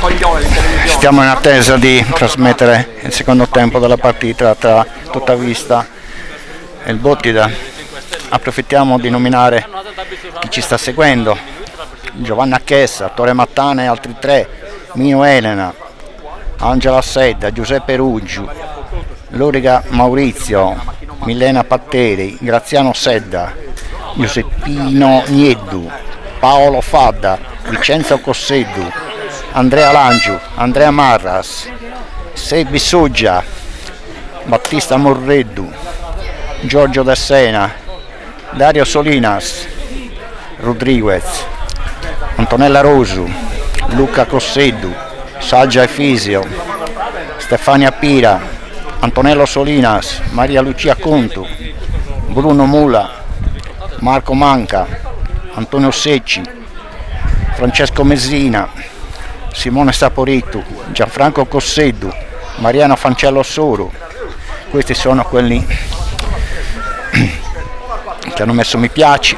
coglione di televisione. Stiamo in attesa di trasmettere il secondo tempo della partita tra Tutta Vista e il Bottida. Approfittiamo di nominare chi ci sta seguendo: Giovanna Chessa, Torre Mattana e altri 3, Mino Elena, Angela Sedda, Giuseppe Ruggiu, Loriga Maurizio, Milena Patteri, Graziano Sedda, Giuseppino Nieddu, Paolo Fadda, Vincenzo Cosseddu, Andrea Langiu, Andrea Marras, Sebi Soggia, Battista Morreddu, Giorgio De Sena, Dario Solinas, Rodriguez, Antonella Rosu, Luca Cosseddu, Saggia Efisio, Stefania Pira, Antonello Solinas, Maria Lucia Contu, Bruno Mula, Marco Manca, Antonio Secci, Francesco Messina, Simone Saporittu, Gianfranco Cosseddu, Mariana Fancello Soro. Questi sono quelli che hanno messo mi piaci.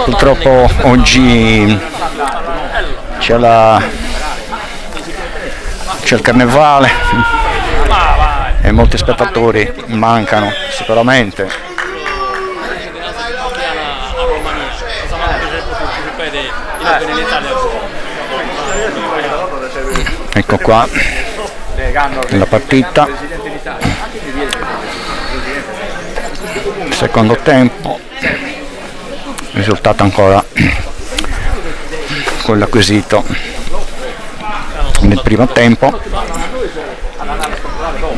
Purtroppo oggi c'è il carnevale e molti spettatori mancano sicuramente. Ecco qua la partita, secondo tempo, risultato ancora quello acquisito nel primo tempo,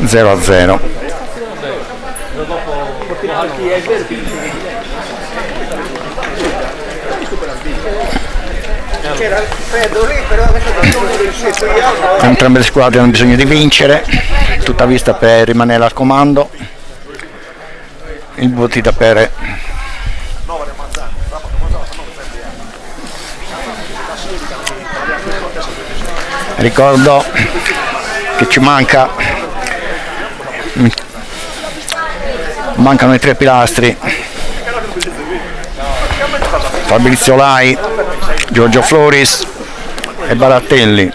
0-0. Entrambe le squadre hanno bisogno di vincere, Tutta Vista per rimanere al comando, il Bottida per ricordo che ci mancano i 3 pilastri: Fabrizio Lai, Giorgio Floris e Baratelli.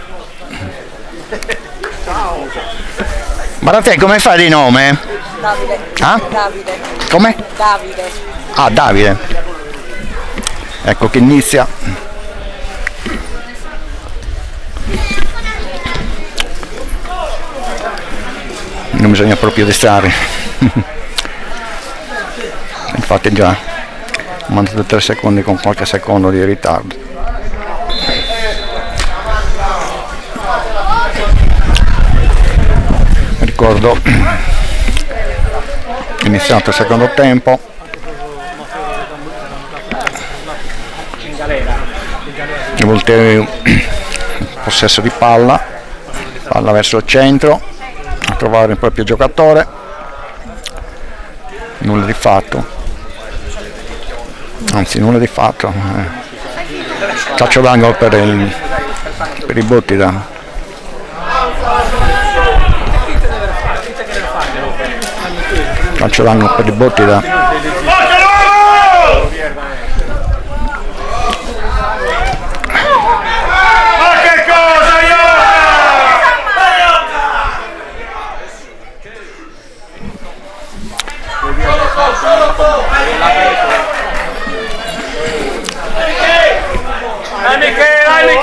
Baratelli, come fai di nome? Davide. Ah? Davide. Come? Davide. Ah, Davide. Ecco che inizia. Non bisogna proprio destare. Infatti già mandato 3 secondi con qualche secondo di ritardo. Ricordo, iniziato il secondo tempo, ulteriore possesso di palla verso il centro, a trovare il proprio giocatore, nulla di fatto, anzi nulla di fatto, calcio d'angolo per il Bottida. Calcio d'angolo per il Bottida.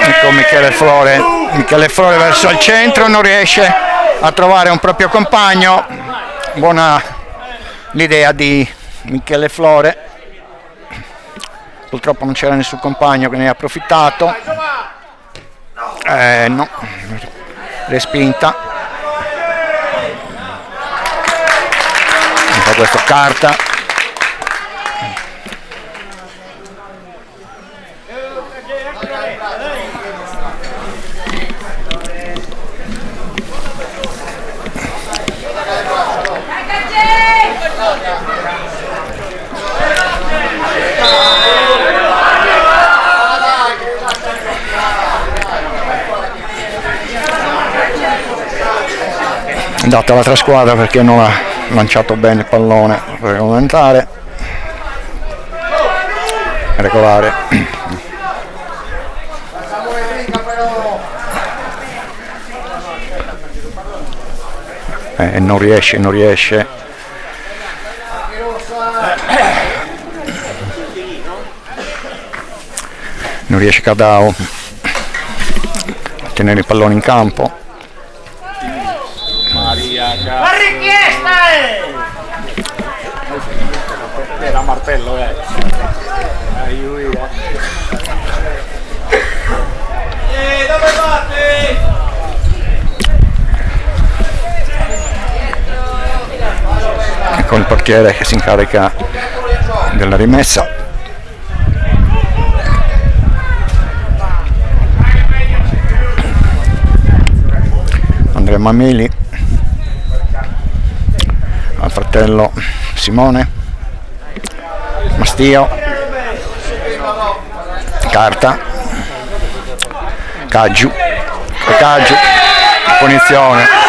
Ecco Michele Flore verso il centro, non riesce a trovare un proprio compagno. Buona l'idea di Michele Flore, purtroppo non c'era nessun compagno che ne ha approfittato. No, respinta. Un po' questo carta. È andata l'altra squadra perché non ha lanciato bene il pallone per regolamentare. regolare. Non riesce. Non riesce Cadao a tenere il pallone in campo. La richiesta è! Era martello, dove fate? Ecco il portiere che si incarica della rimessa. Andrea Mameli al fratello Simone, Mastio, carta, Caggiu, punizione.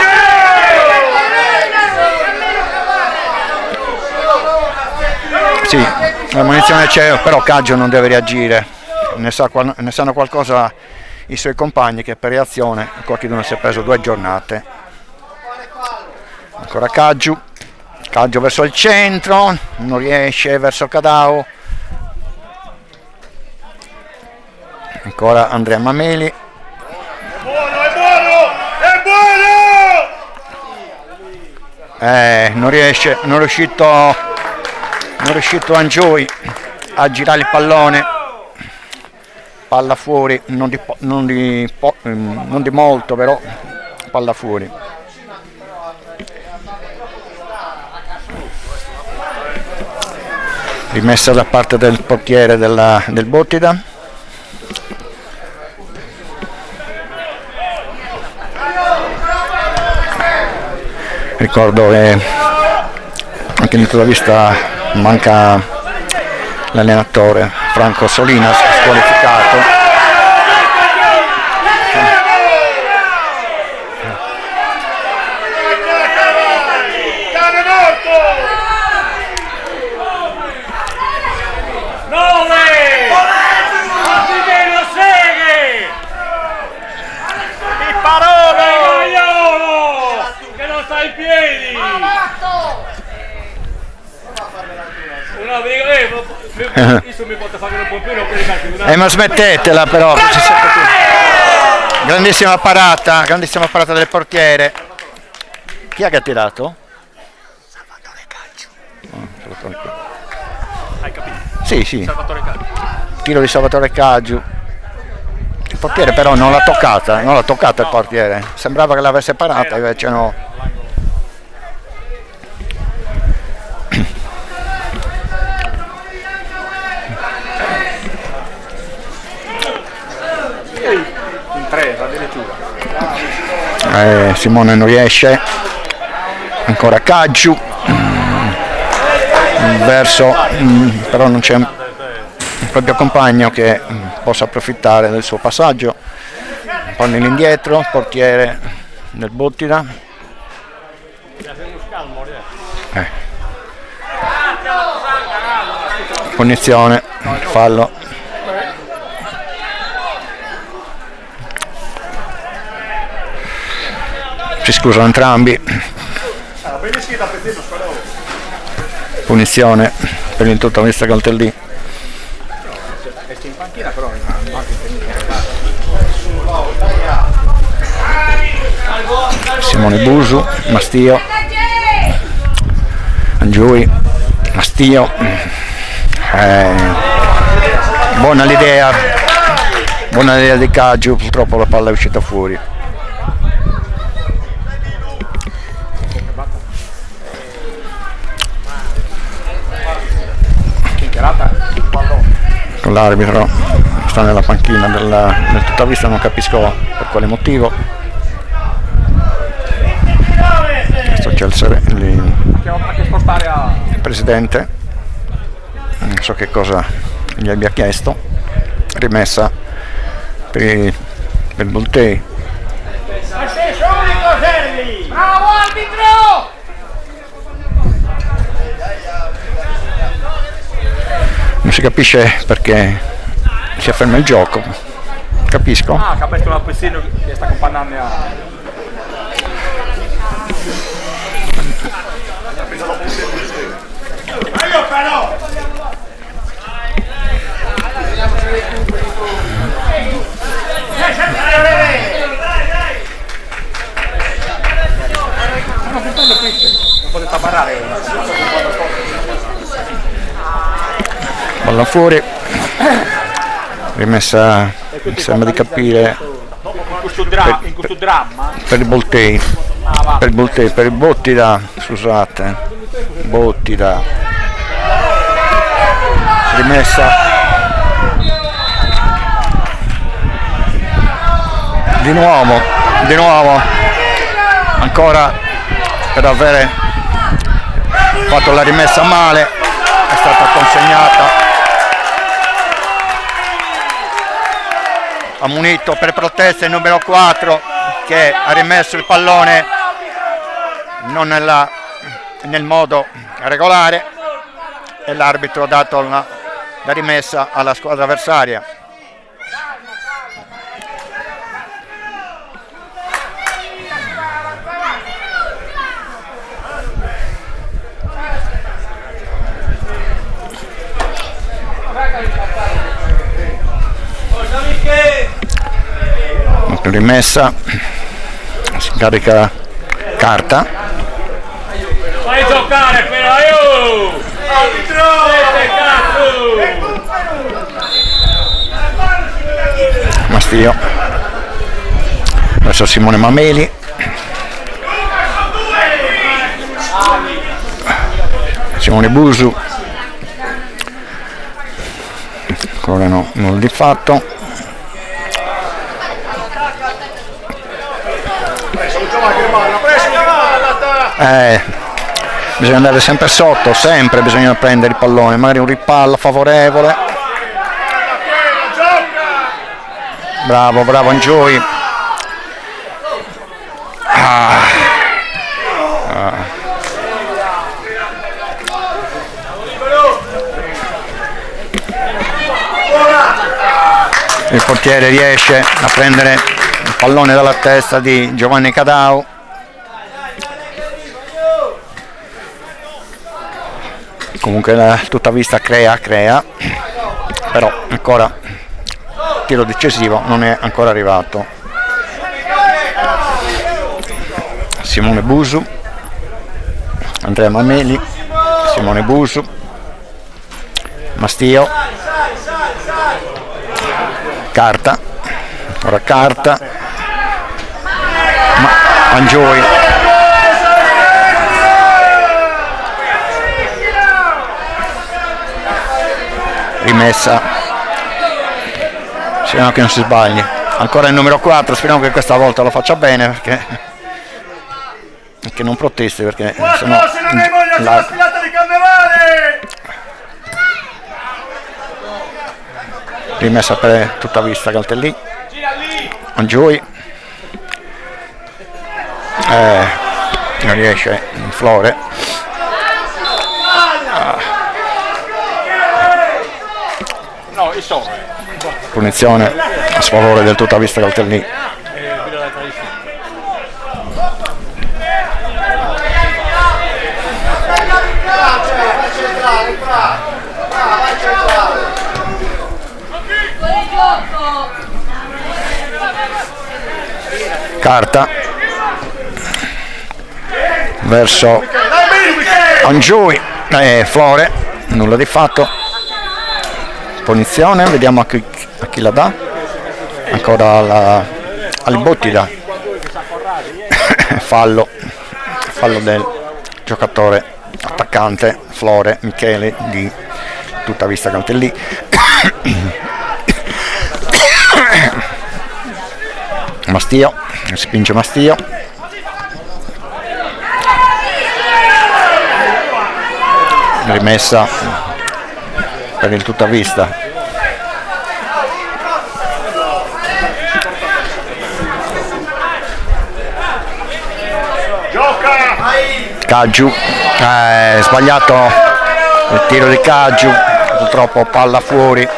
Sì, la munizione c'è, però Caggiu non deve reagire, ne sanno qualcosa i suoi compagni che per reazione qualcuno si è preso 2 giornate. Ancora Caggiu verso il centro, non riesce, verso Cadao, ancora Andrea Mameli, non è riuscito Angioi a girare il pallone, palla fuori, non di molto, però palla fuori. Rimessa da parte del portiere del Bottida. Ricordo che anche in tutta vista manca l'allenatore Franco Solinas, squalificato. Ma smettetela però, grandissima parata del portiere. Chi è che ha tirato? Salvatore Caggiu. Hai capito? Sì. Salvatore Caggiu. Tiro di Salvatore Caggiu. Il portiere però non l'ha toccata il portiere. Sembrava che l'avesse parata, invece no. In 3 addirittura. Simone non riesce, ancora Caggiu verso, però non c'è un proprio compagno che possa approfittare del suo passaggio. Pallone indietro, portiere del Bottida. Punizione, fallo. Si scusano entrambi. Punizione per il tuttavista Caltellì. Simone Busu, Mastio, Angiui, Mastio. Buona l'idea di Caggiu, purtroppo la palla è uscita fuori. Con l'arbitro sta nella panchina del tuttavista, non capisco per quale motivo. Questo c'è il presidente, non so che cosa gli abbia chiesto. Rimessa per il Boltei. Bravo arbitro! non si capisce perché si ferma il gioco, capisco. Ah, che ha messo una pezino che sta accompagnando a... Non potete parlare. Palla fuori, rimessa, mi sembra di capire, In questo dramma. per il Boltei, per il Bottida, scusate, Bottida, rimessa, di nuovo, ancora per aver fatto la rimessa male, è stata consegnata a Munito per protesta il numero 4 che ha rimesso il pallone non nel modo regolare e l'arbitro ha dato la rimessa alla squadra avversaria. Rimessa, si carica Carta, Fai giocare però, io! Mastio verso Simone Mameli, Simone Busu, ancora no, nulla di fatto. Bisogna andare sempre sotto, sempre bisogna prendere il pallone, magari un ripallo favorevole. Bravo Angioi. Il portiere riesce a prendere il pallone dalla testa di Giovanni Cadau. Comunque tutta vista crea, però ancora il tiro decisivo non è ancora arrivato. Simone Busu, Andrea Mameli, Simone Busu, Mastio, Carta, ora Carta, Angioi. Rimessa, speriamo che non si sbagli, ancora il numero 4, speriamo che questa volta lo faccia bene perché non protesti, perché sennò la... Rimessa per tutta vista Galtellì, Angioi, non riesce in Flore. Punizione a sfavore del tutta vista Galtellì. Carta verso Angioi, Flore, nulla di fatto. Punizione, vediamo a chi la dà, ancora al Bottida. fallo del giocatore attaccante Flore Michele di tutta vista Galtellì. Mastio, spinge Mastio, rimessa per il tutta vista. Caggiu, sbagliato il tiro di Caggiu, purtroppo palla fuori.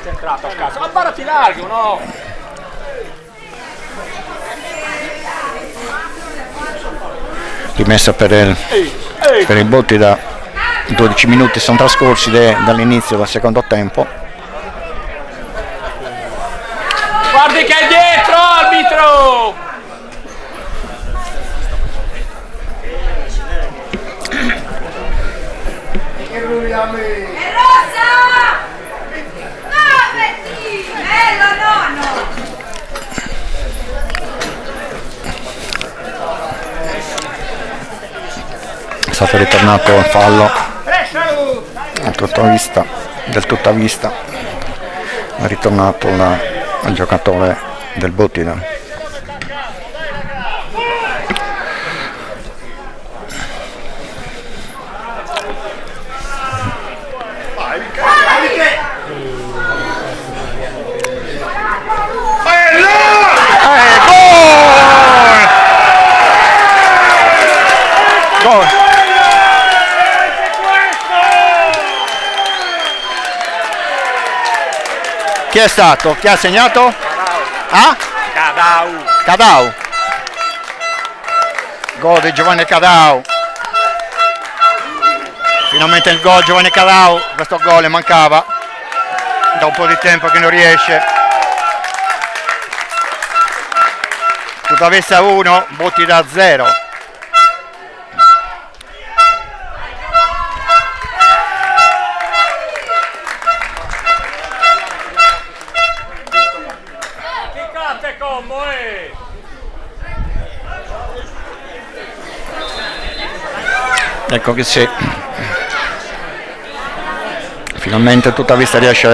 Centrato a casa, ma barati largo, no? Rimessa per il Bottida. 12 minuti sono trascorsi dall'inizio del secondo tempo. Guardi che è dietro, arbitro! È rosa! No, Betty! Bello, nonno! È stato ritornato il fallo del tutta vista. È ritornato il giocatore del Bottida. Gol! Chi è stato? Chi ha segnato? Ah? Cadau. Gol di Giovanni Cadau. Finalmente il gol Giovanni Cadau. Questo gol le mancava da un po' di tempo che non riesce. Tuttavia 1, Bottida 0. Ecco che sì, finalmente tutta vista riesce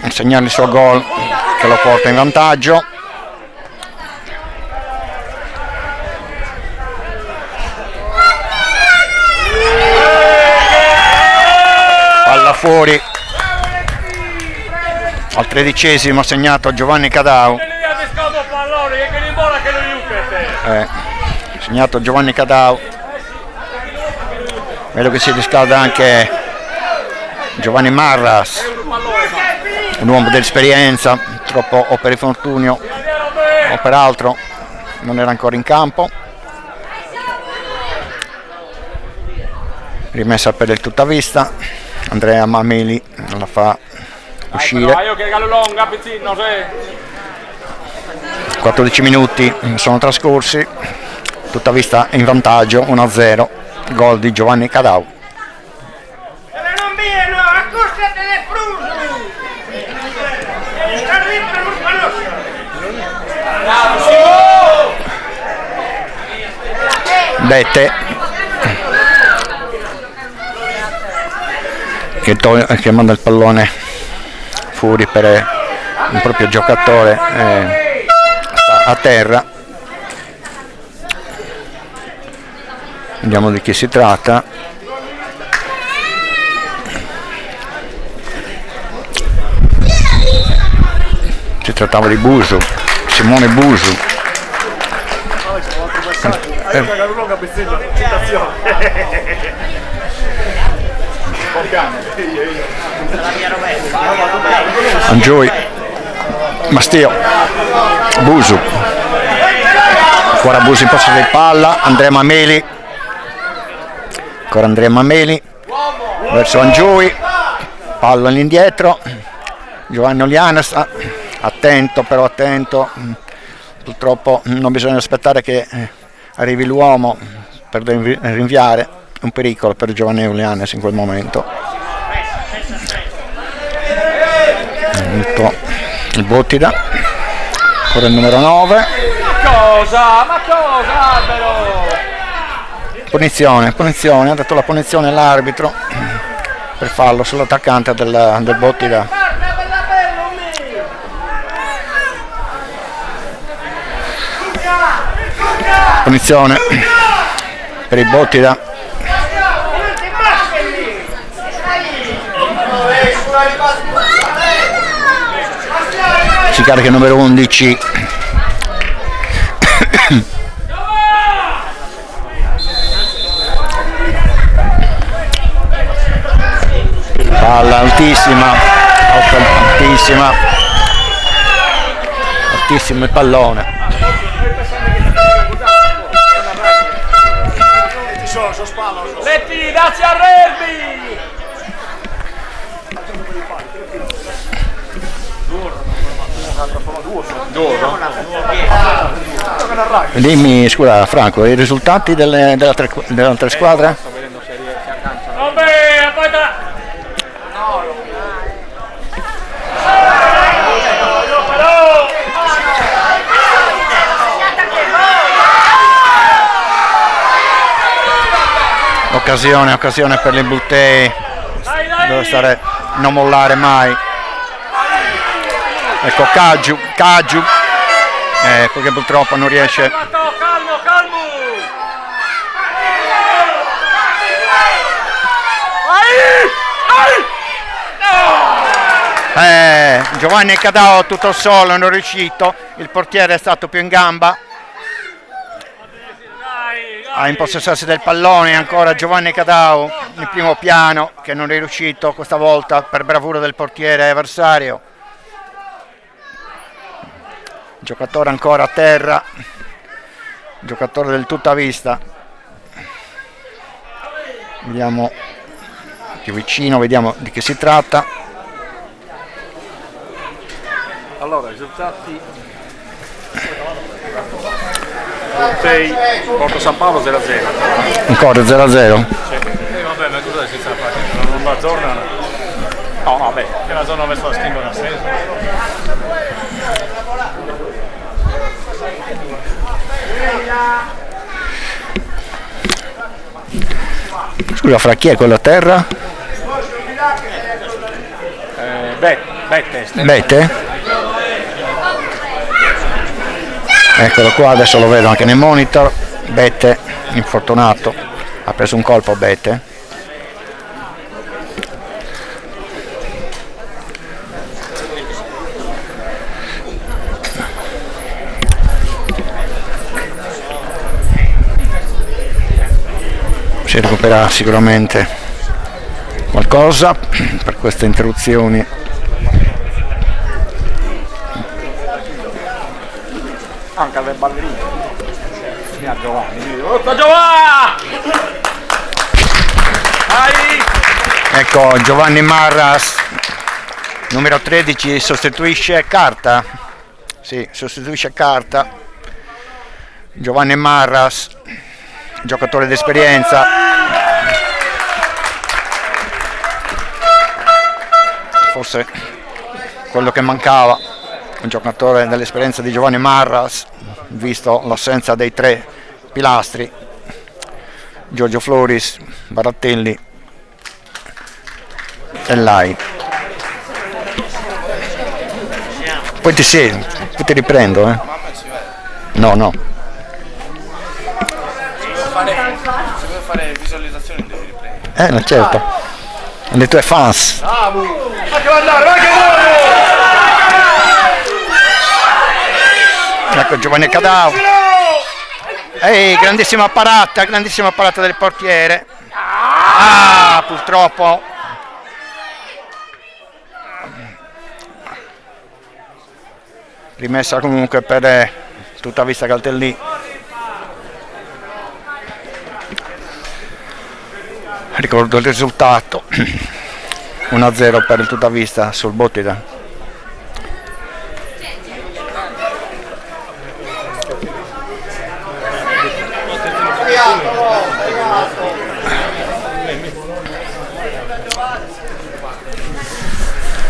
a segnare il suo gol che lo porta in vantaggio. Palla fuori, al 13esimo segnato Giovanni Cadau. Segnato Giovanni Cadau. Vedo che si riscalda anche Giovanni Marras, un uomo dell'esperienza, purtroppo o per infortunio o per altro non era ancora in campo. Rimessa per il tutta vista, Andrea Mameli la fa uscire. 14 minuti sono trascorsi, tutta vista in vantaggio 1-0, gol di Giovanni Cadau. Bette che manda il pallone fuori per il proprio giocatore, sta a terra. Vediamo di chi si tratta. Si trattava di Busu, Simone Busu. Angioi, Mastio, Busu. Ancora Busu in possesso di palla, Andrea Mameli. Ancora Andrea Mameli verso Angioi, palla all'indietro, Giovanni Olianas, attento, purtroppo non bisogna aspettare che arrivi l'uomo per rinviare, un pericolo per Giovanni Olianas in quel momento. Il Bottida, ancora il numero 9. Ma cosa Albero? Punizione, ha dato la punizione all'arbitro per fallo sull'attaccante del Bottida. Punizione per il Bottida. Si carica il numero 11. palla altissima, altissimo il pallone. Letti, dazzi a Rerbi! Dimmi, scusa Franco, i risultati delle altre squadre? Vabbè, poi Occasione per le Buttei, deve stare, non mollare mai. Ecco Caggiu, perché purtroppo non riesce. calmo! Giovanni Cadao tutto solo, non è riuscito, il portiere è stato più in gamba a impossessarsi del pallone. Ancora Giovanni Cadao in primo piano, che non è riuscito questa volta per bravura del portiere avversario. Giocatore ancora a terra, giocatore del tutta vista. Vediamo più vicino, vediamo di che si tratta. Allora, risultati: Bottei, Porto San Paolo 0-0. Ancora 0-0. Vabbè, ma cosa si sta facendo? Non la zona? No, vabbè, che la zona ha messo la stimolo a senso. Scusa, fra chi è quello a terra? Bette? Eccolo qua, adesso lo vedo anche nel monitor. Bette, infortunato, ha preso un colpo Bette. Si recupererà sicuramente qualcosa per queste interruzioni. Anche alle ballerine. Giovanni. Ecco, Giovanni Marras, numero 13, sostituisce Carta. Sì, sostituisce Carta. Giovanni Marras, giocatore d'esperienza. Forse quello che mancava, un giocatore dell'esperienza di Giovanni Marras, visto l'assenza dei tre pilastri, Giorgio Floris, Barattelli e Lai. Poi ti riprendo, eh? No. Se vuoi fare visualizzazioni devi riprendere. No, certo. Le tue fans. Ecco Giovanni Cadao. Grandissima parata del portiere. Purtroppo. Rimessa comunque per tutta vista Caltellì. Ricordo il risultato 1-0 per il tutta vista sul Bottida.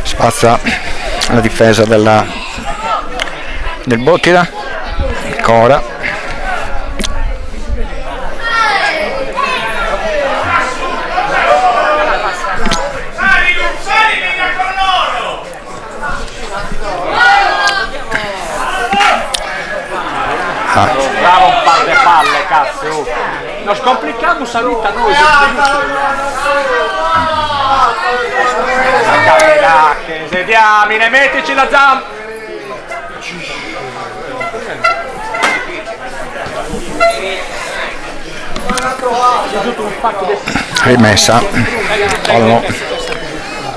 Spazza la difesa del Bottida, ancora. Bravo un par de palle, cazzo! Non scomplichiamo salita noi! Che se diamine, mettici la zampa! Rimessa, fallo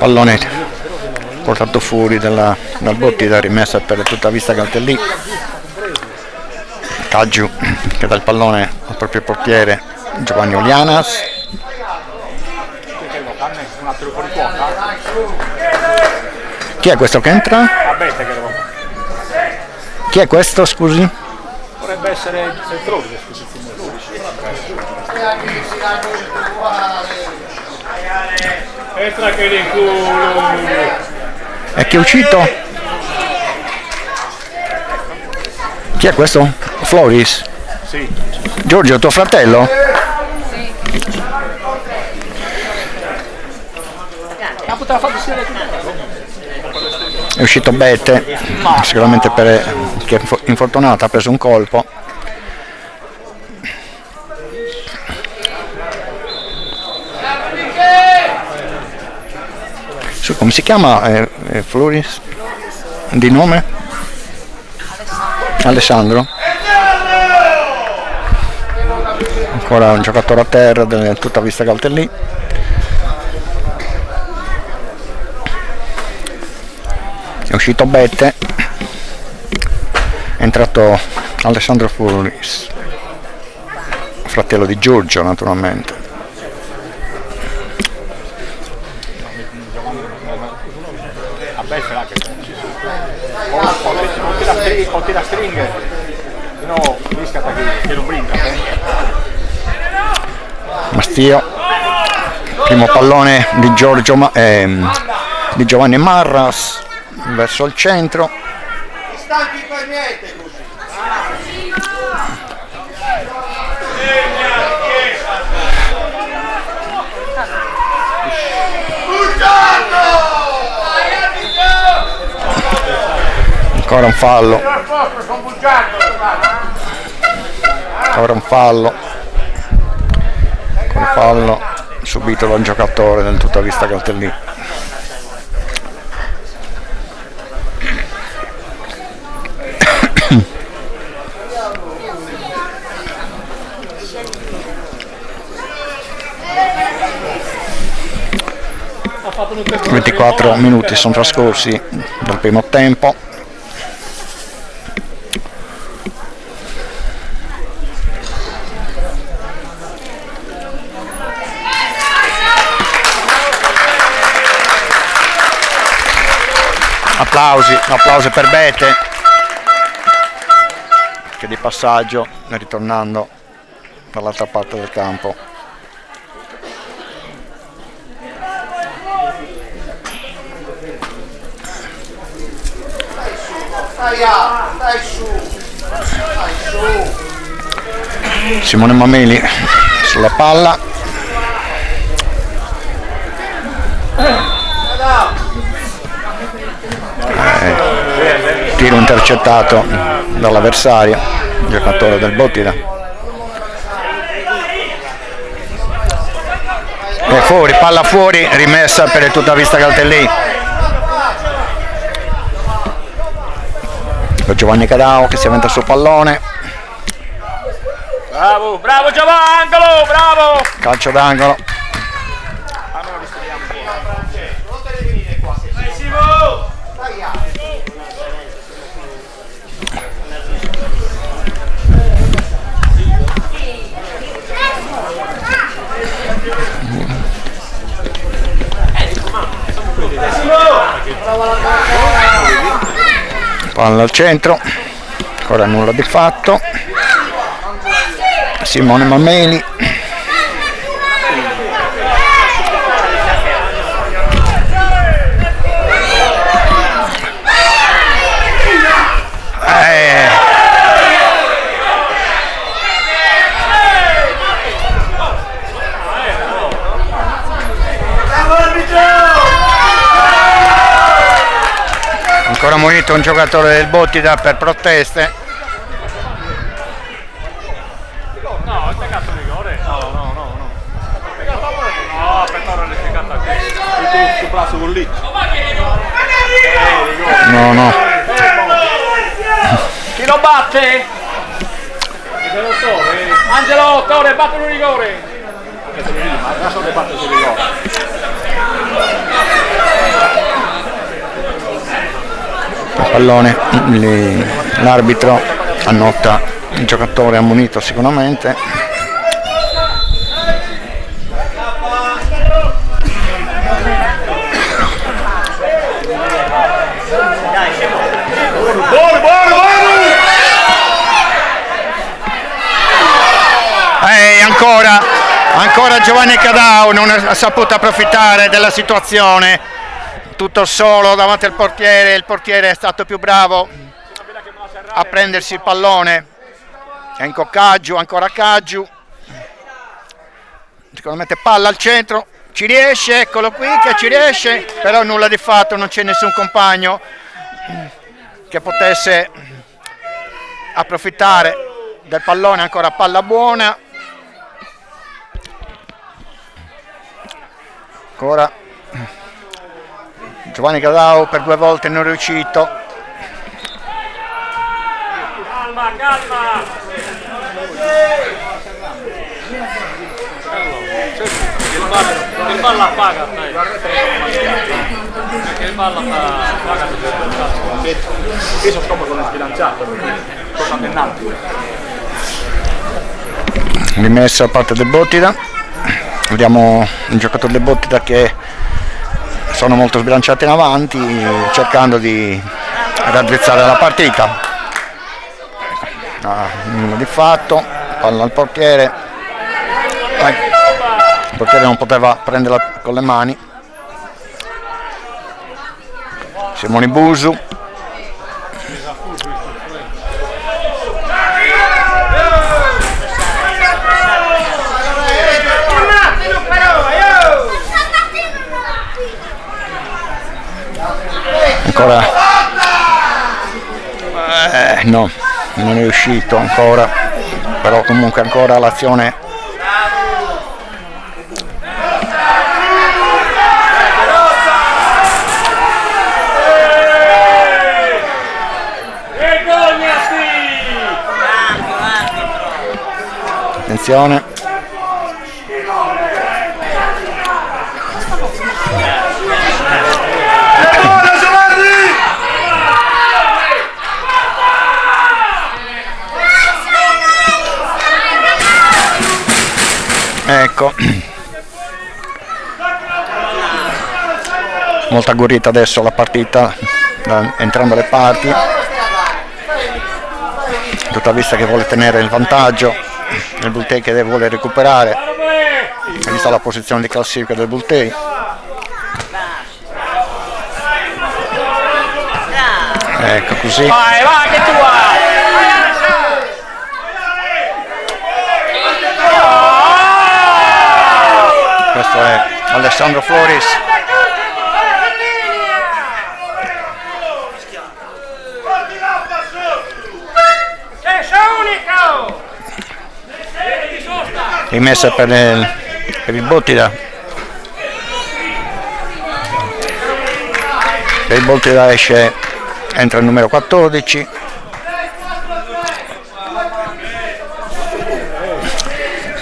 Pallone portato fuori dal Bottida, rimessa per tutta vista Caltellì. Caggiu che dà il pallone al proprio portiere Giovanni Olianas. Chi è questo che entra? Chi è questo, scusi? Dovrebbe essere il Flores, scusi. Entra che di culo. E chi è uscito? Chi è questo? Floris? Sì. Giorgio, tuo fratello? È uscito Bette, sicuramente che è infortunato, ha preso un colpo. Come si chiama Floris? Di nome? Alessandro. Ancora un giocatore a terra del tutta vista Caltellì. È uscito Bette, è entrato Alessandro Floris, fratello di Giorgio naturalmente. O tira stringhe, no, riscatta che non brinca. Mastio, primo pallone di Giorgio di Giovanni Marras verso il centro. Stanchi per niente così. Ancora un fallo. Ancora un fallo. Un fallo subito da un giocatore del tutta vista Caltellì. I 24 minuti sono trascorsi dal primo tempo. Applausi per Bete che di passaggio ritornando dall'altra parte del campo. Dai su. Simone Mameli sulla palla. Tiro intercettato dall'avversario, giocatore del Bottida. E fuori, palla fuori, rimessa per il tutta vista Caltellì. Giovanni Cadao che si avventa sul pallone. Bravo Giovanangelo, bravo! Calcio d'angolo. Palla al centro, ancora nulla di fatto. Simone Mameli. Ancora munito un giocatore del Bottida per proteste. No, è cazzo di rigore. No. No, aspetta, ora l'hai spiegata qui. Sul braccio con lì. No. Chi lo batte? Angelo Torre, batte un rigore. Adesso ne batte sul rigore. pallone, l'arbitro annota il giocatore ammonito sicuramente. Ancora Giovanni Cadao non ha saputo approfittare della situazione, tutto solo davanti al portiere. Il portiere è stato più bravo a prendersi il pallone. Enco Caggiu, ancora Caggiu, sicuramente palla al centro, ci riesce, eccolo qui che ci riesce, però nulla di fatto, non c'è nessun compagno che potesse approfittare del pallone. Ancora palla buona, ancora Giovanni Cadao per 2 volte non riuscito. Calma! Il balla paga, dai. Che il balla paga. Io sono proprio sbilanciato, sono annennanti. Rimessa a parte del Bottida, vediamo un giocatore del Bottida che sono molto sbilanciati in avanti cercando di raddrizzare la partita. Nulla di fatto, palla al portiere, il portiere non poteva prenderla con le mani. Simone Busu, ancora no, non è riuscito ancora, però comunque ancora l'azione attenzione. Ecco, molto agguerrita adesso la partita da entrambe le parti. Tutta vista che vuole tenere il vantaggio, il Bultei che vuole recuperare, vista la posizione di classifica del Bultei. Ecco così. Vai che tu vai! Questo è Alessandro Floris. Rimessa per il Bottida. Per il Bottida entra il numero 14.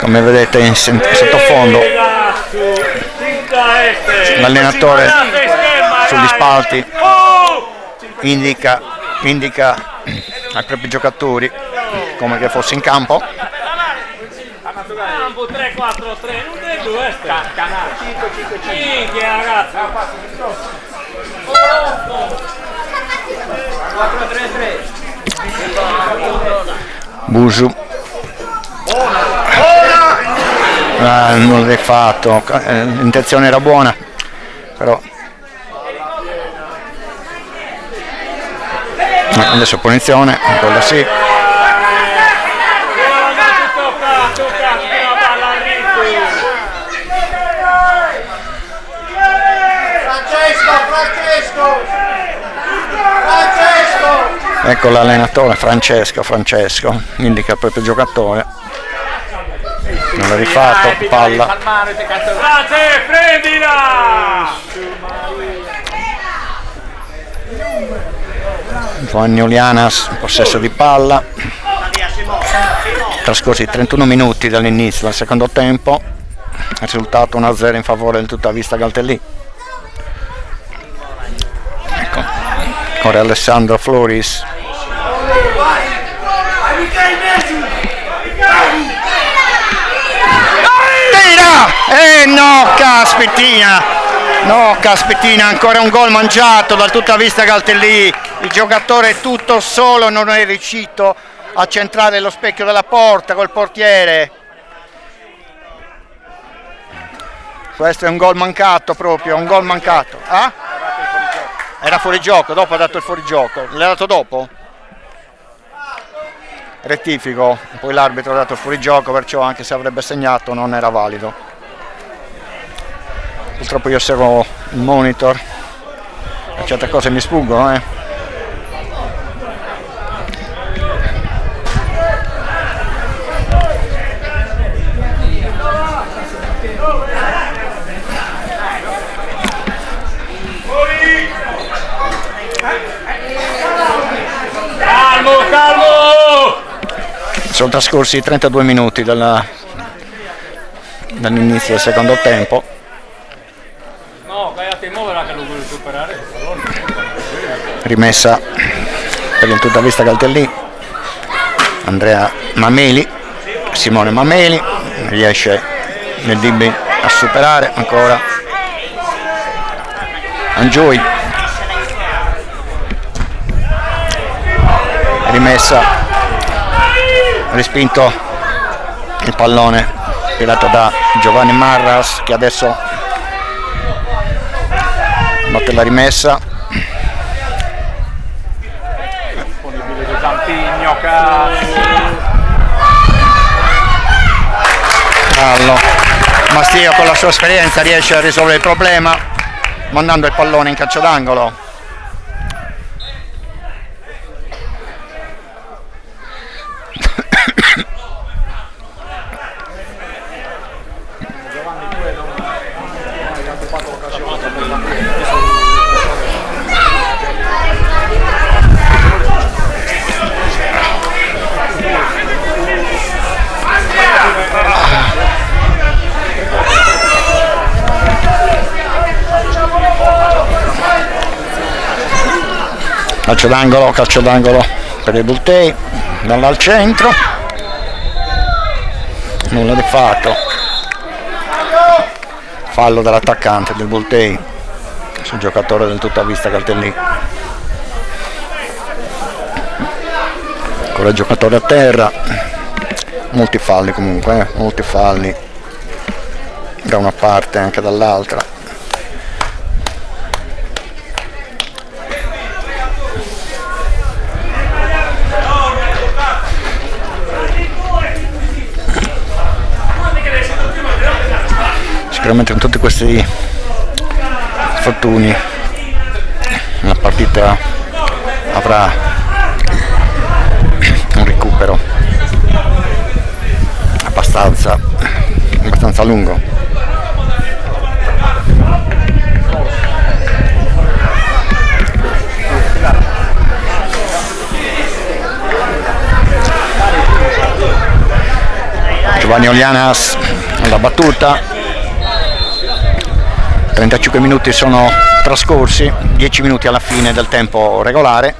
Come vedete in sottofondo l'allenatore sugli spalti indica ai propri giocatori come che fosse in campo. Campo 3-4-3, non è 2 canale 5 ragazzi. 4-3-3. Busu. Non l'hai fatto, l'intenzione era buona, però adesso punizione, quella sì. Ecco l'allenatore Francesco indica il proprio giocatore. Non l'ha rifatto, palla. Frate, prendila! Giovanni Olianas in possesso di palla. Trascorsi 31 minuti dall'inizio del secondo tempo, risultato 1-0 in favore del Tutta Vista Galtellì. Ecco, Ora Alessandro Floris. Tira! No, caspettina, ancora un gol mangiato dal Tutta Vista Caltellì. Il giocatore è tutto solo, non è riuscito a centrare lo specchio della porta col portiere. Questo è un gol mancato proprio, un gol mancato. Ah? Era fuori gioco, dopo ha dato il fuorigioco. L'ha dato dopo? Rettifico, poi l'arbitro ha dato il fuorigioco, perciò anche se avrebbe segnato non era valido. Purtroppo io osservo il monitor, certe cose mi sfuggono, Calmo! Sono trascorsi 32 minuti dall'inizio del secondo tempo. No, Gaiati muoverà che lo vuole superare. Rimessa per il Tutta Vista Caltellì. Andrea Mameli, Simone Mameli, riesce nel DB a superare ancora Angioi. Rimessa, respinto il pallone tirato da Giovanni Marras, che adesso batte la rimessa. Mastio con la sua esperienza riesce a risolvere il problema mandando il pallone in calcio d'angolo. Calcio d'angolo per il Bultei, dalla al centro, nulla di fatto, fallo dell'attaccante del Bultei sul giocatore del Tutta Vista Caltellì. Con il giocatore a terra, molti falli comunque, molti falli da una parte e anche dall'altra. Sicuramente con tutti questi infortuni la partita avrà un recupero abbastanza lungo. Giovanni Olianas alla battuta. 35 minuti sono trascorsi, 10 minuti alla fine del tempo regolare.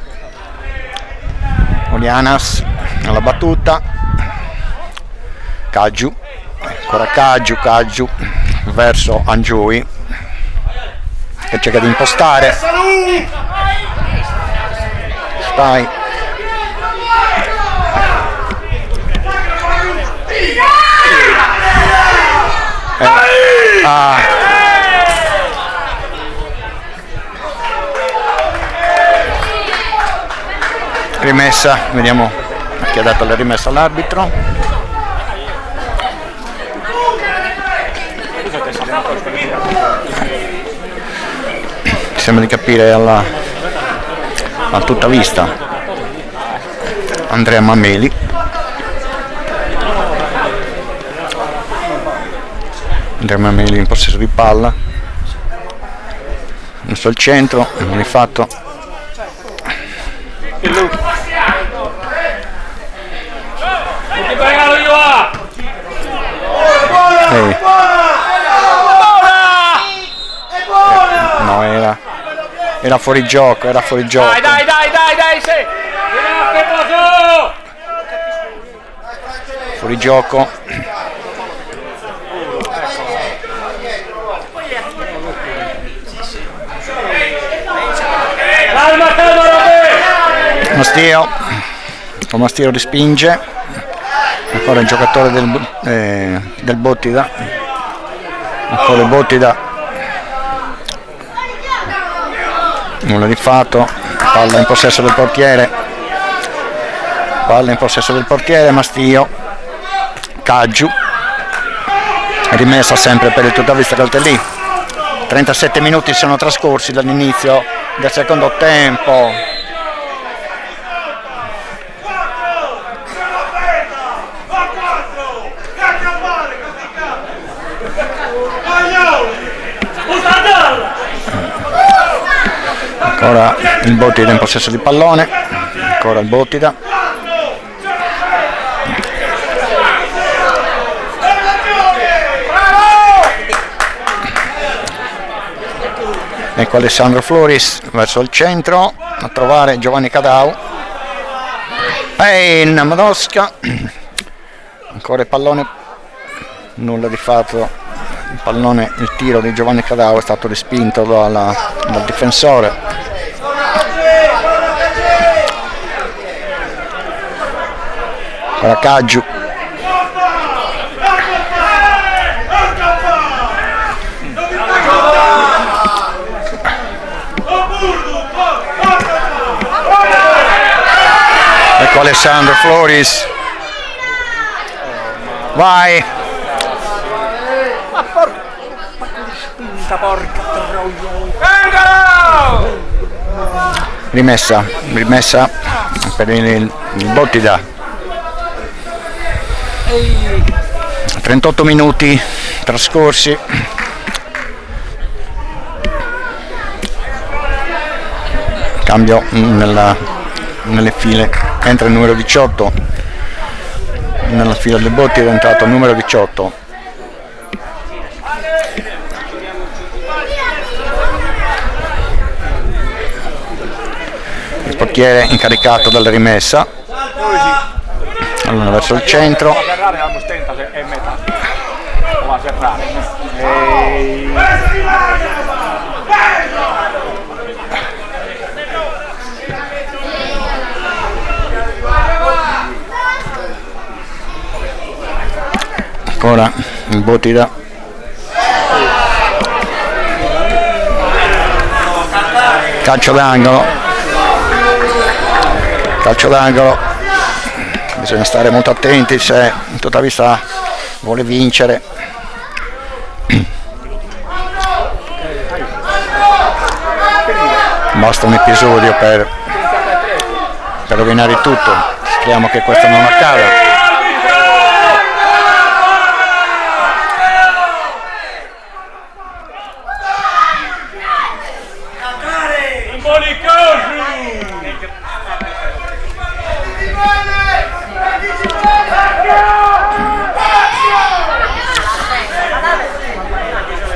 Olianas alla battuta, Caggiu, ancora Caggiu verso Angioi che cerca di impostare. Stai. Rimessa, vediamo chi ha dato la rimessa all'arbitro. Sembra di capire a Tutta Vista Andrea Mameli. Andrea Mameli in possesso di palla verso il centro, non è fatto. No, era Era fuori gioco, era fuori gioco. Dai, sì! Fuori gioco. Mastio respinge. Ancora il giocatore del Bottida. Ancora il Bottida. Nulla di fatto. Palla in possesso del portiere. Mastio. Caggiu. Rimessa sempre per il Tuttavista Caltellì. 37 minuti sono trascorsi dall'inizio del secondo tempo. Ancora il Bottida in possesso di pallone, ancora il Bottida. Ecco Alessandro Floris verso il centro a trovare Giovanni Cadau. E Madosca. Ancora il pallone, nulla di fatto. Il tiro di Giovanni Cadau è stato respinto dal difensore. Ora Caggiu. Ecco Alessandro Floris. Vai. Rimessa per il Bottida. 38 minuti trascorsi. Cambio nelle file, entra il numero 18 nella fila del Bottida, è entrato il numero 18. Il portiere incaricato dalla rimessa, allora verso il centro. Ancora il Bottida. Calcio d'angolo, bisogna stare molto attenti se Tuttavista vuole vincere. Basta un episodio per rovinare tutto, speriamo che questo non accada.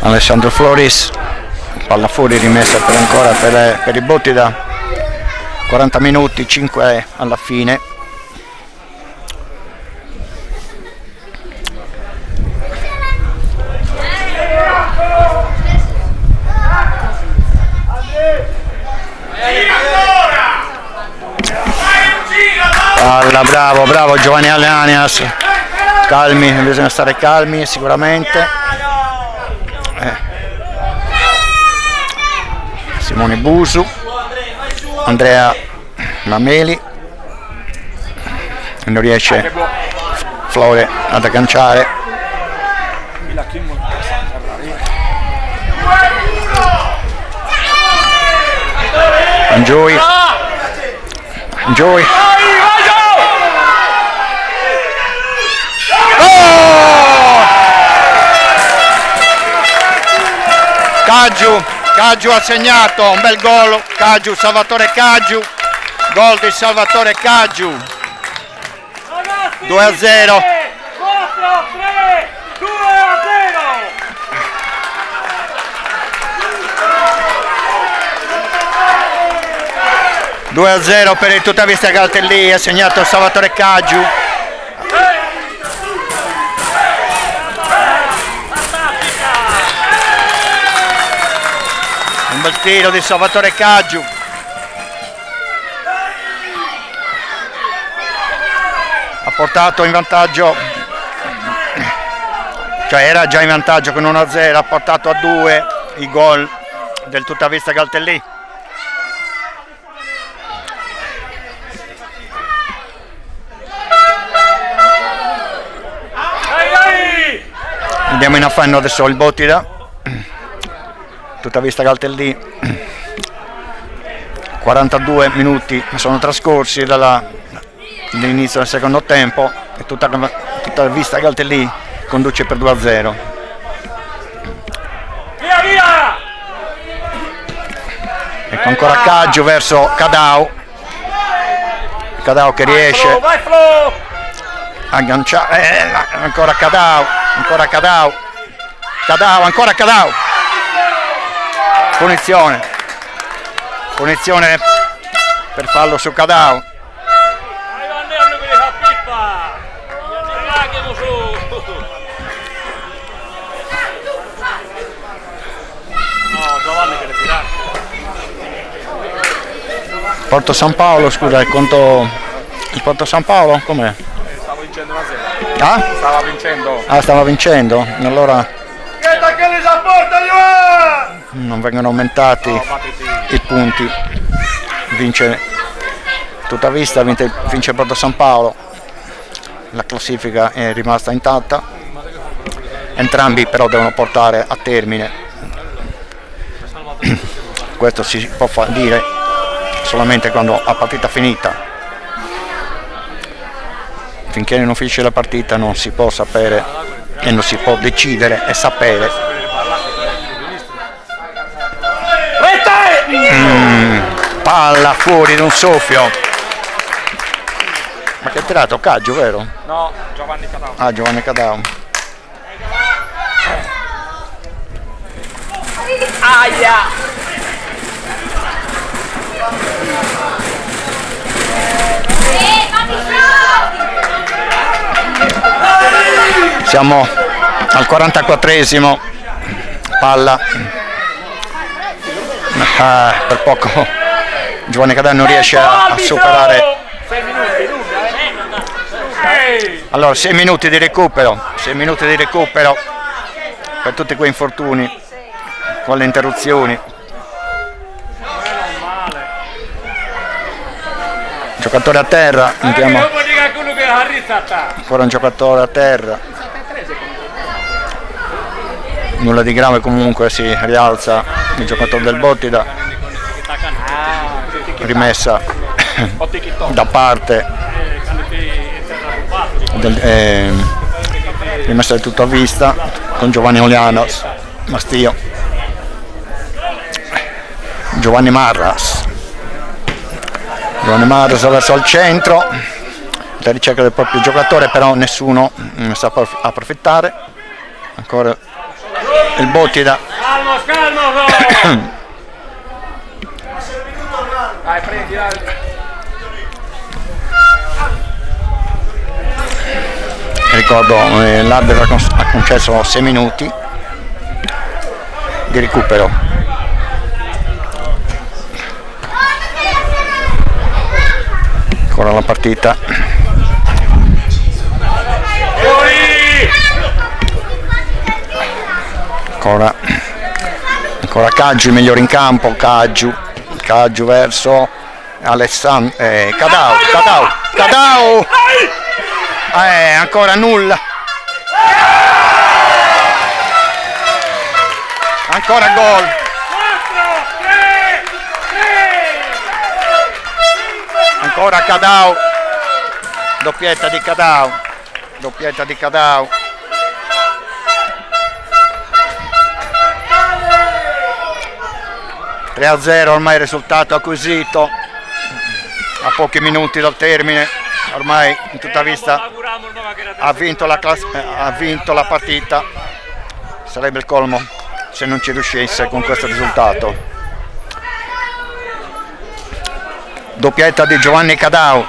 Alessandro Floris, palla fuori, rimessa per il Bottida. 40 minuti, 5 alla fine. Palla, bravo Giovanni Alanias. Calmi, bisogna stare calmi sicuramente. Simone Busu, Andrea Mameli, non riesce Flore ad agganciare. Enjoy. Caggiu ha segnato un bel gol. Salvatore Caggiu, gol di Salvatore Caggiu. 2-0. 2-0 per il Tuttavista Caltellì, ha segnato Salvatore Caggiu. Un bel tiro di Salvatore Caggiu. Ha portato in vantaggio, cioè era già in vantaggio con 1-0, ha portato a 2 i gol del Tuttavista Caltellì. Andiamo in affanno adesso il Bottida. Tuttavista Caltellì, 42 minuti sono trascorsi dall'inizio del secondo tempo e Tuttavista Caltellì conduce per 2-0. Via via! Ecco ancora Caggiu verso Cadau. Cadau che riesce Vai Flo! a agganciare, ancora Cadau, ancora Cadau, ancora Cadau. Punizione per fallo su Cadau. Ai Vannello che li fa pippa! Andiamo su! No, Giovanni che le tira. Porto San Paolo, scusa, il Porto San Paolo com'è? Stavo vincendo 1-0. Ah? Stava vincendo. Ah, stava vincendo? Allora Che li supporta, Giovanni! non vengono aumentati i punti. Vince Tuttavista, vince Porto San Paolo. La classifica è rimasta intatta. Entrambi però devono portare a termine. Questo si può dire solamente quando a partita finita. Finché non finisce la partita non si può sapere e non si può decidere e sapere. Palla fuori di un soffio. Ma che ha tirato? Caggiu, vero? No, Giovanni Cadau. Ah, Giovanni Cadau. Aia! Siamo al 44esimo. Palla. Per poco Giovanni Cadau non riesce a superare. 6 minuti, lunga, Allora 6 minuti di recupero, 6 minuti di recupero per tutti quei infortuni con le interruzioni. Giocatore a terra, andiamo. Ancora un giocatore a terra. Nulla di grave, comunque si rialza il giocatore del Bottida. Rimessa da parte rimessa del Tuttavista con Giovanni Olianos, Mastio, Giovanni Marras verso il centro, la ricerca del proprio giocatore, però nessuno ne sa approfittare. Ancora il Bottida. Calmo! Dai, prendi, dai. Ricordo l'arbitro ha concesso 6 minuti di recupero. Ancora la partita. Ancora Caggiu, il migliore in campo. Caggiu verso Alessandro. Cadau. Ancora nulla. Ancora gol. Ancora Cadau. Doppietta di Cadau. (3-0) ormai il risultato acquisito a pochi minuti dal termine. Ormai in Tuttavista ha vinto la partita. Sarebbe il colmo se non ci riuscisse con questo risultato. doppietta di Giovanni Cadau.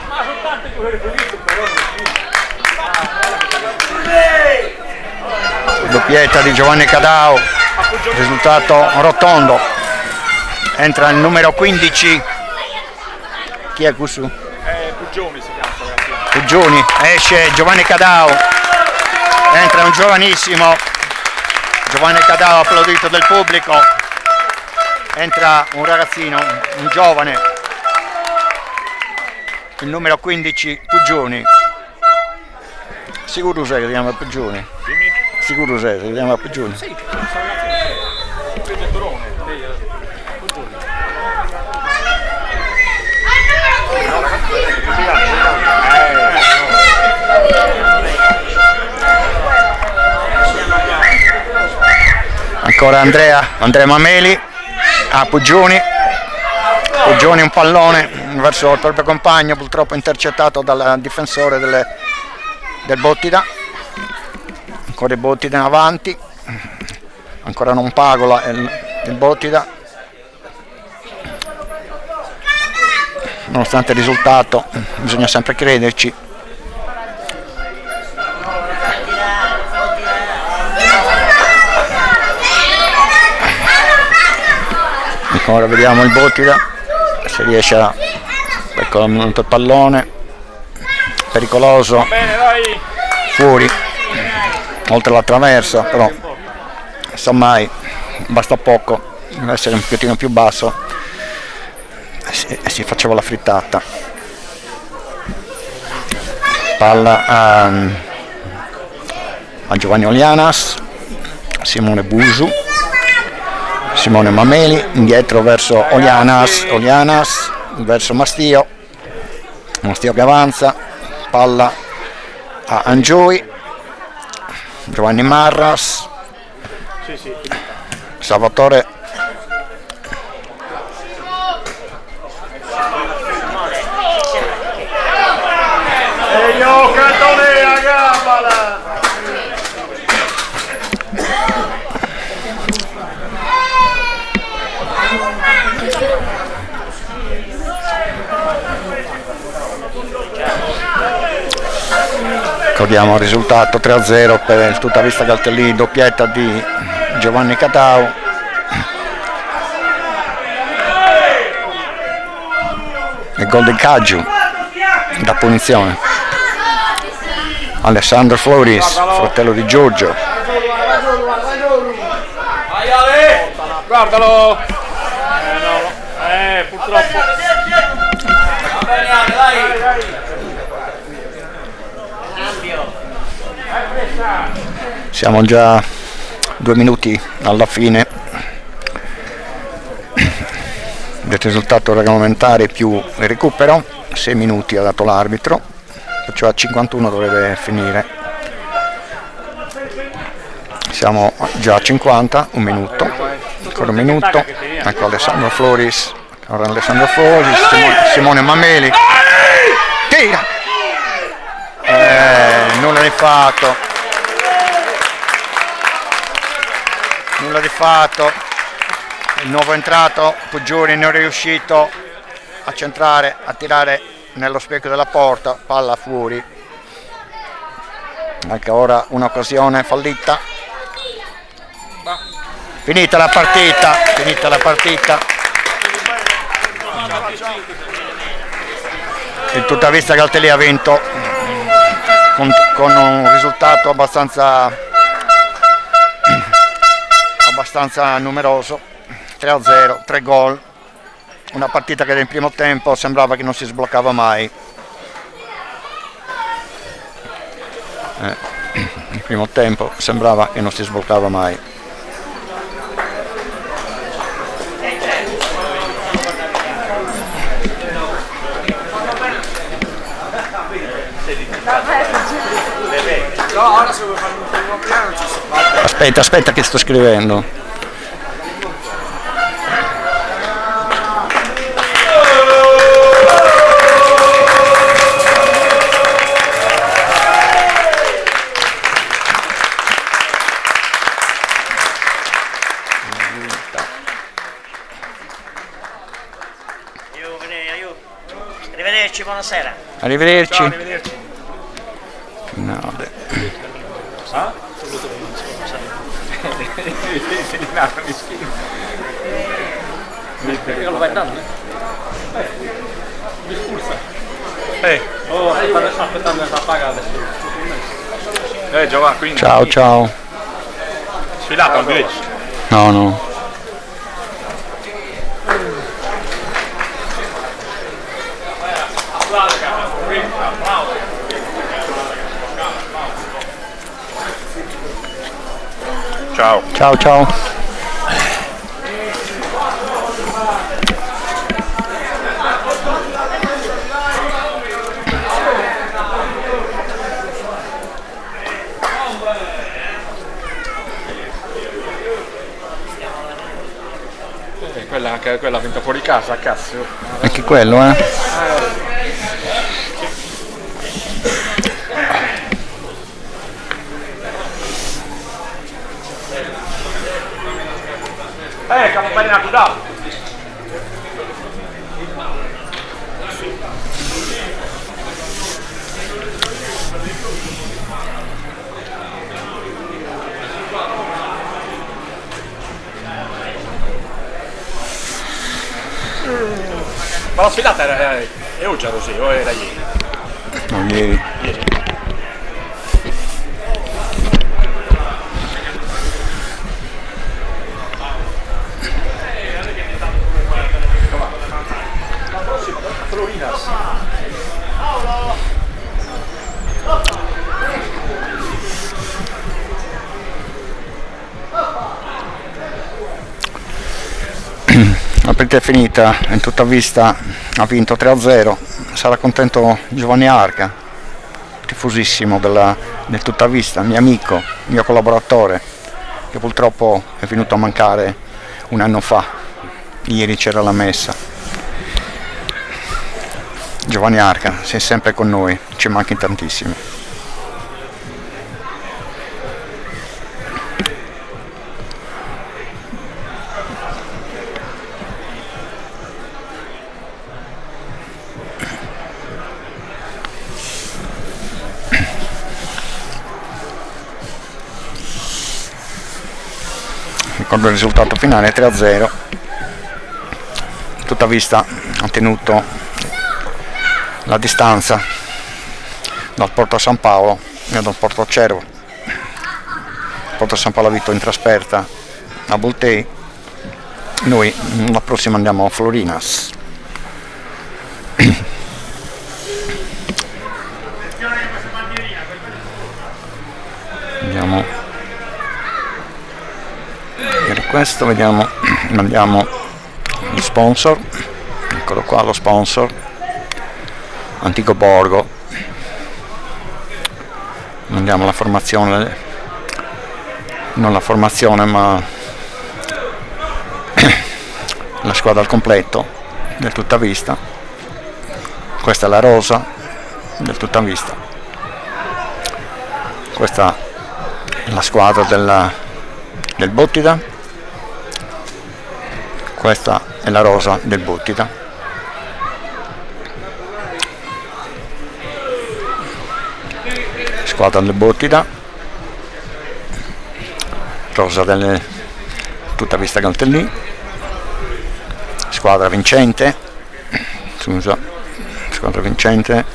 Doppietta di Giovanni Cadau, risultato rotondo. Entra il numero 15. Chi è questo? Puggioni si chiama, ragazzi. Puggioni, esce Giovanni Cadau, entra un giovanissimo Giovanni Cadau, applaudito dal pubblico, entra un ragazzino, un giovane, il numero 15 Puggioni. Sicuro sei che si chiama Puggioni? Sicuro sei che si chiama Puggioni? Sì, il Torone. Ancora Andrea Mameli a Puggioni, un pallone verso il proprio compagno, purtroppo intercettato dal difensore del Bottida. Ancora il Bottida in avanti, ancora non Pagola il Bottida, nonostante il risultato bisogna sempre crederci. Ora vediamo il Bottida se riesce a, ecco, il pallone pericoloso, fuori oltre la traversa, però mai basta poco, deve essere un pochettino più basso e si faceva la frittata. Palla a Giovanni Olianas, Simone Busu, Simone Mameli, indietro verso Olianas verso Mastio che avanza, palla a Angioi, Giovanni Marras, Salvatore E io cantone a gambala! Ricordiamo il risultato 3-0 per il Tuttavista Galtellì, doppietta di Giovanni Cadau. E gol di Caggiu da punizione. Alessandro Floris, fratello di Giorgio. Guardalo! Purtroppo. Siamo già 2 minuti alla fine del risultato regolamentare più il recupero. 6 minuti ha dato l'arbitro, cioè a 51 dovrebbe finire. Siamo già a 50, un minuto, ancora un minuto. Ecco Alessandro Floris, Simone Mameli, tira, nulla di fatto. Nulla di fatto, il nuovo entrato Puggioni non è riuscito a centrare, a tirare nello specchio della porta, palla fuori. Anche ora un'occasione fallita. Finita la partita. Il Tuttavista Galtellì ha vinto con un risultato abbastanza numeroso, 3-0, 3 gol, una partita che nel primo tempo sembrava che non si sbloccava mai. Nel primo tempo sembrava che non si sbloccava mai. Aspetta che sto scrivendo. Arrivederci, buonasera. Arrivederci. Ciao, arrivederci. Finale. Perché lo vai dando? Mi spulsa. Oh, aspettando a pagare. Giovanni, quindi. Ciao ciao. Sfilato al Grecia. No, no. Ciao. Ciao ciao. Quella ha vinto fuori casa, cazzo. Anche quello, eh? Siamo bene a Budapest. Ma la sfilata è oggi così o era ieri? No, ieri. Florinas. La partita è finita, in tutta vista ha vinto 3-0, sarà contento Giovanni Arca, tifosissimo del tutta vista, mio amico, mio collaboratore, che purtroppo è venuto a mancare un anno fa, ieri c'era la messa. Giovanni Arca, sei sempre con noi, ci manchi tantissimo. Ricordo il risultato finale 3-0. Tutta vista ha tenuto la distanza dal Porto San Paolo e dal Porto Cervo. Porto San Paolo ha vinto in trasferta a Boltei, noi la prossima andiamo a Florinas. Andiamo per questo, vediamo, mandiamo lo sponsor, eccolo qua lo sponsor, Antico Borgo, mandiamo la formazione, non la formazione ma la squadra al completo del tutta vista. Questa è la rosa del tutta vista, questa è la squadra del Bottida, questa è la rosa del Bottida. Squadra del Bottida, rosa del tutta vista Galtellì, squadra vincente, squadra vincente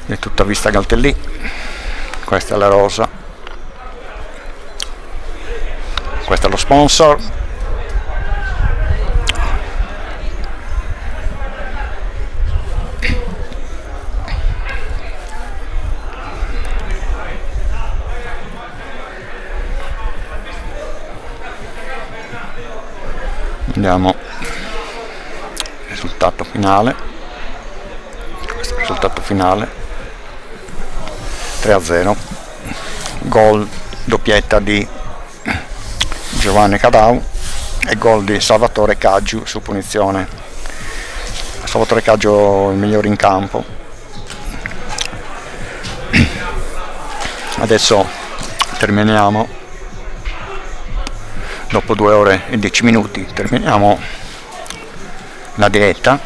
del tutta vista Galtellì, questa è la rosa, questo è lo sponsor, andiamo risultato finale, questo è il risultato finale 3-0, gol doppietta di Giovanni Cadau e gol di Salvatore Caggiu su punizione. Salvatore Caggiu il migliore in campo. Adesso terminiamo, dopo 2 ore e 10 minuti terminiamo la diretta.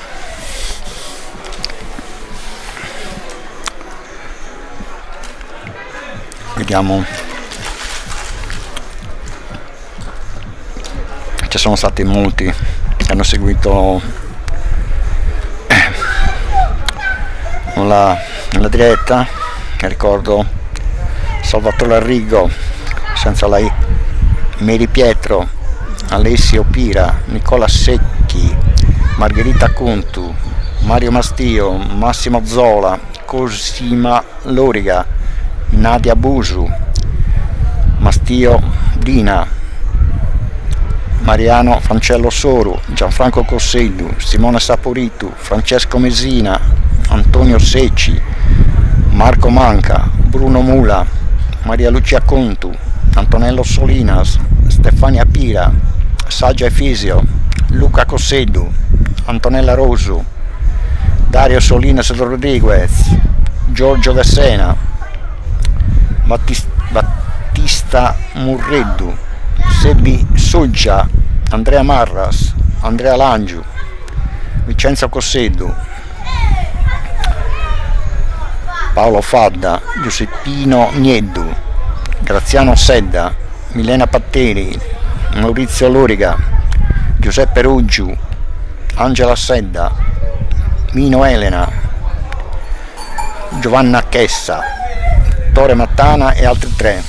vediamo, ci sono stati molti che hanno seguito la diretta. Ricordo Salvatore Arrigo, senza la Mary Pietro, Alessio Pira, Nicola Secchi, Margherita Contu, Mario Mastio, Massimo Zola, Cosima Loriga, Nadia Busu, Mastio Dina, Mariano Francello Soru, Gianfranco Cossellu, Simone Saporitu, Francesco Mesina, Antonio Secci, Marco Manca, Bruno Mula, Maria Lucia Contu, Antonello Solinas, Stefania Pira, Saggia Efisio, Luca Cossellu, Antonella Rosu, Dario Solinas Rodriguez, Giorgio Vessena, Battista Murreddu, Sebi Soggia, Andrea Marras, Andrea Langiu, Vincenzo Cossellu, Paolo Fadda, Giuseppino Nieddu, Graziano Sedda, Milena Patteri, Maurizio Loriga, Giuseppe Ruggiu, Angela Sedda, Mino Elena, Giovanna Chessa, Tore Mattana e altri 3.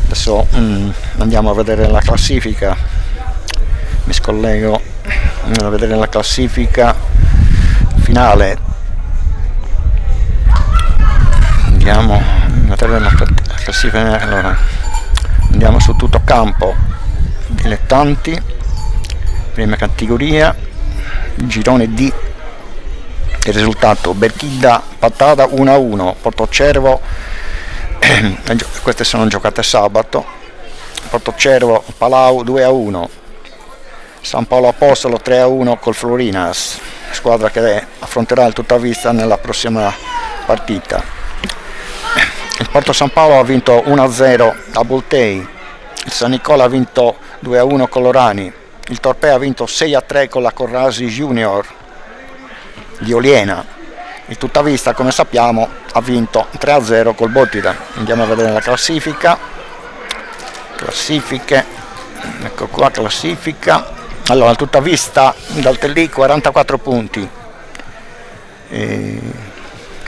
Adesso andiamo a vedere la classifica, mi scollego a vedere la classifica finale. Andiamo a vedere la classifica, allora andiamo su tutto campo, dilettanti, prima categoria, girone D. Il risultato: Berchidda Pattada 1-1, Portocervo, queste sono giocate sabato, Portocervo Palau 2-1, San Paolo Apostolo 3-1 col Florinas, squadra che affronterà il Tuttavista nella prossima partita. Il Porto San Paolo ha vinto 1-0 a Boltei, il San Nicola ha vinto 2-1 con l'Orani, il Torpea ha vinto 6-3 con la Corrasi Junior di Oliena, il Tuttavista, come sappiamo, ha vinto 3-0 col Bottida. Andiamo a vedere la classifiche, ecco qua, classifica. Allora, il Tuttavista dal Tellì 44 punti,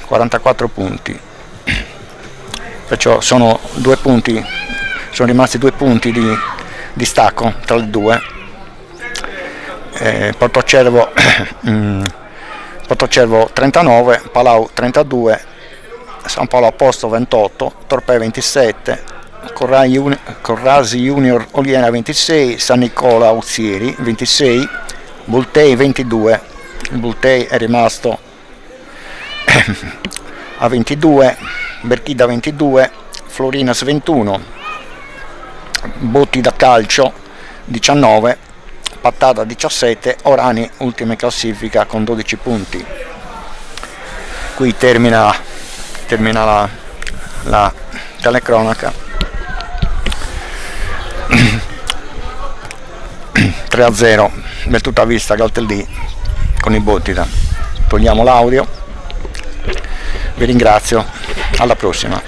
44 punti, perciò sono 2 punti, sono rimasti 2 punti di stacco tra le due. Portocervo 39, Palau 32, San Paolo Apostolo 28, Torpea 27, Corrasi Junior Oliena 26, San Nicola Uzieri 26, Boltei 22, il Boltei è rimasto a 22, Berchidda 22, Florinas 21, Botti da Calcio 19, Pattada 17, Orani ultima in classifica con 12 punti. Qui termina la telecronaca. 3-0 del Tuttavista Galtellì con i Bottida. Togliamo l'audio, vi ringrazio, alla prossima.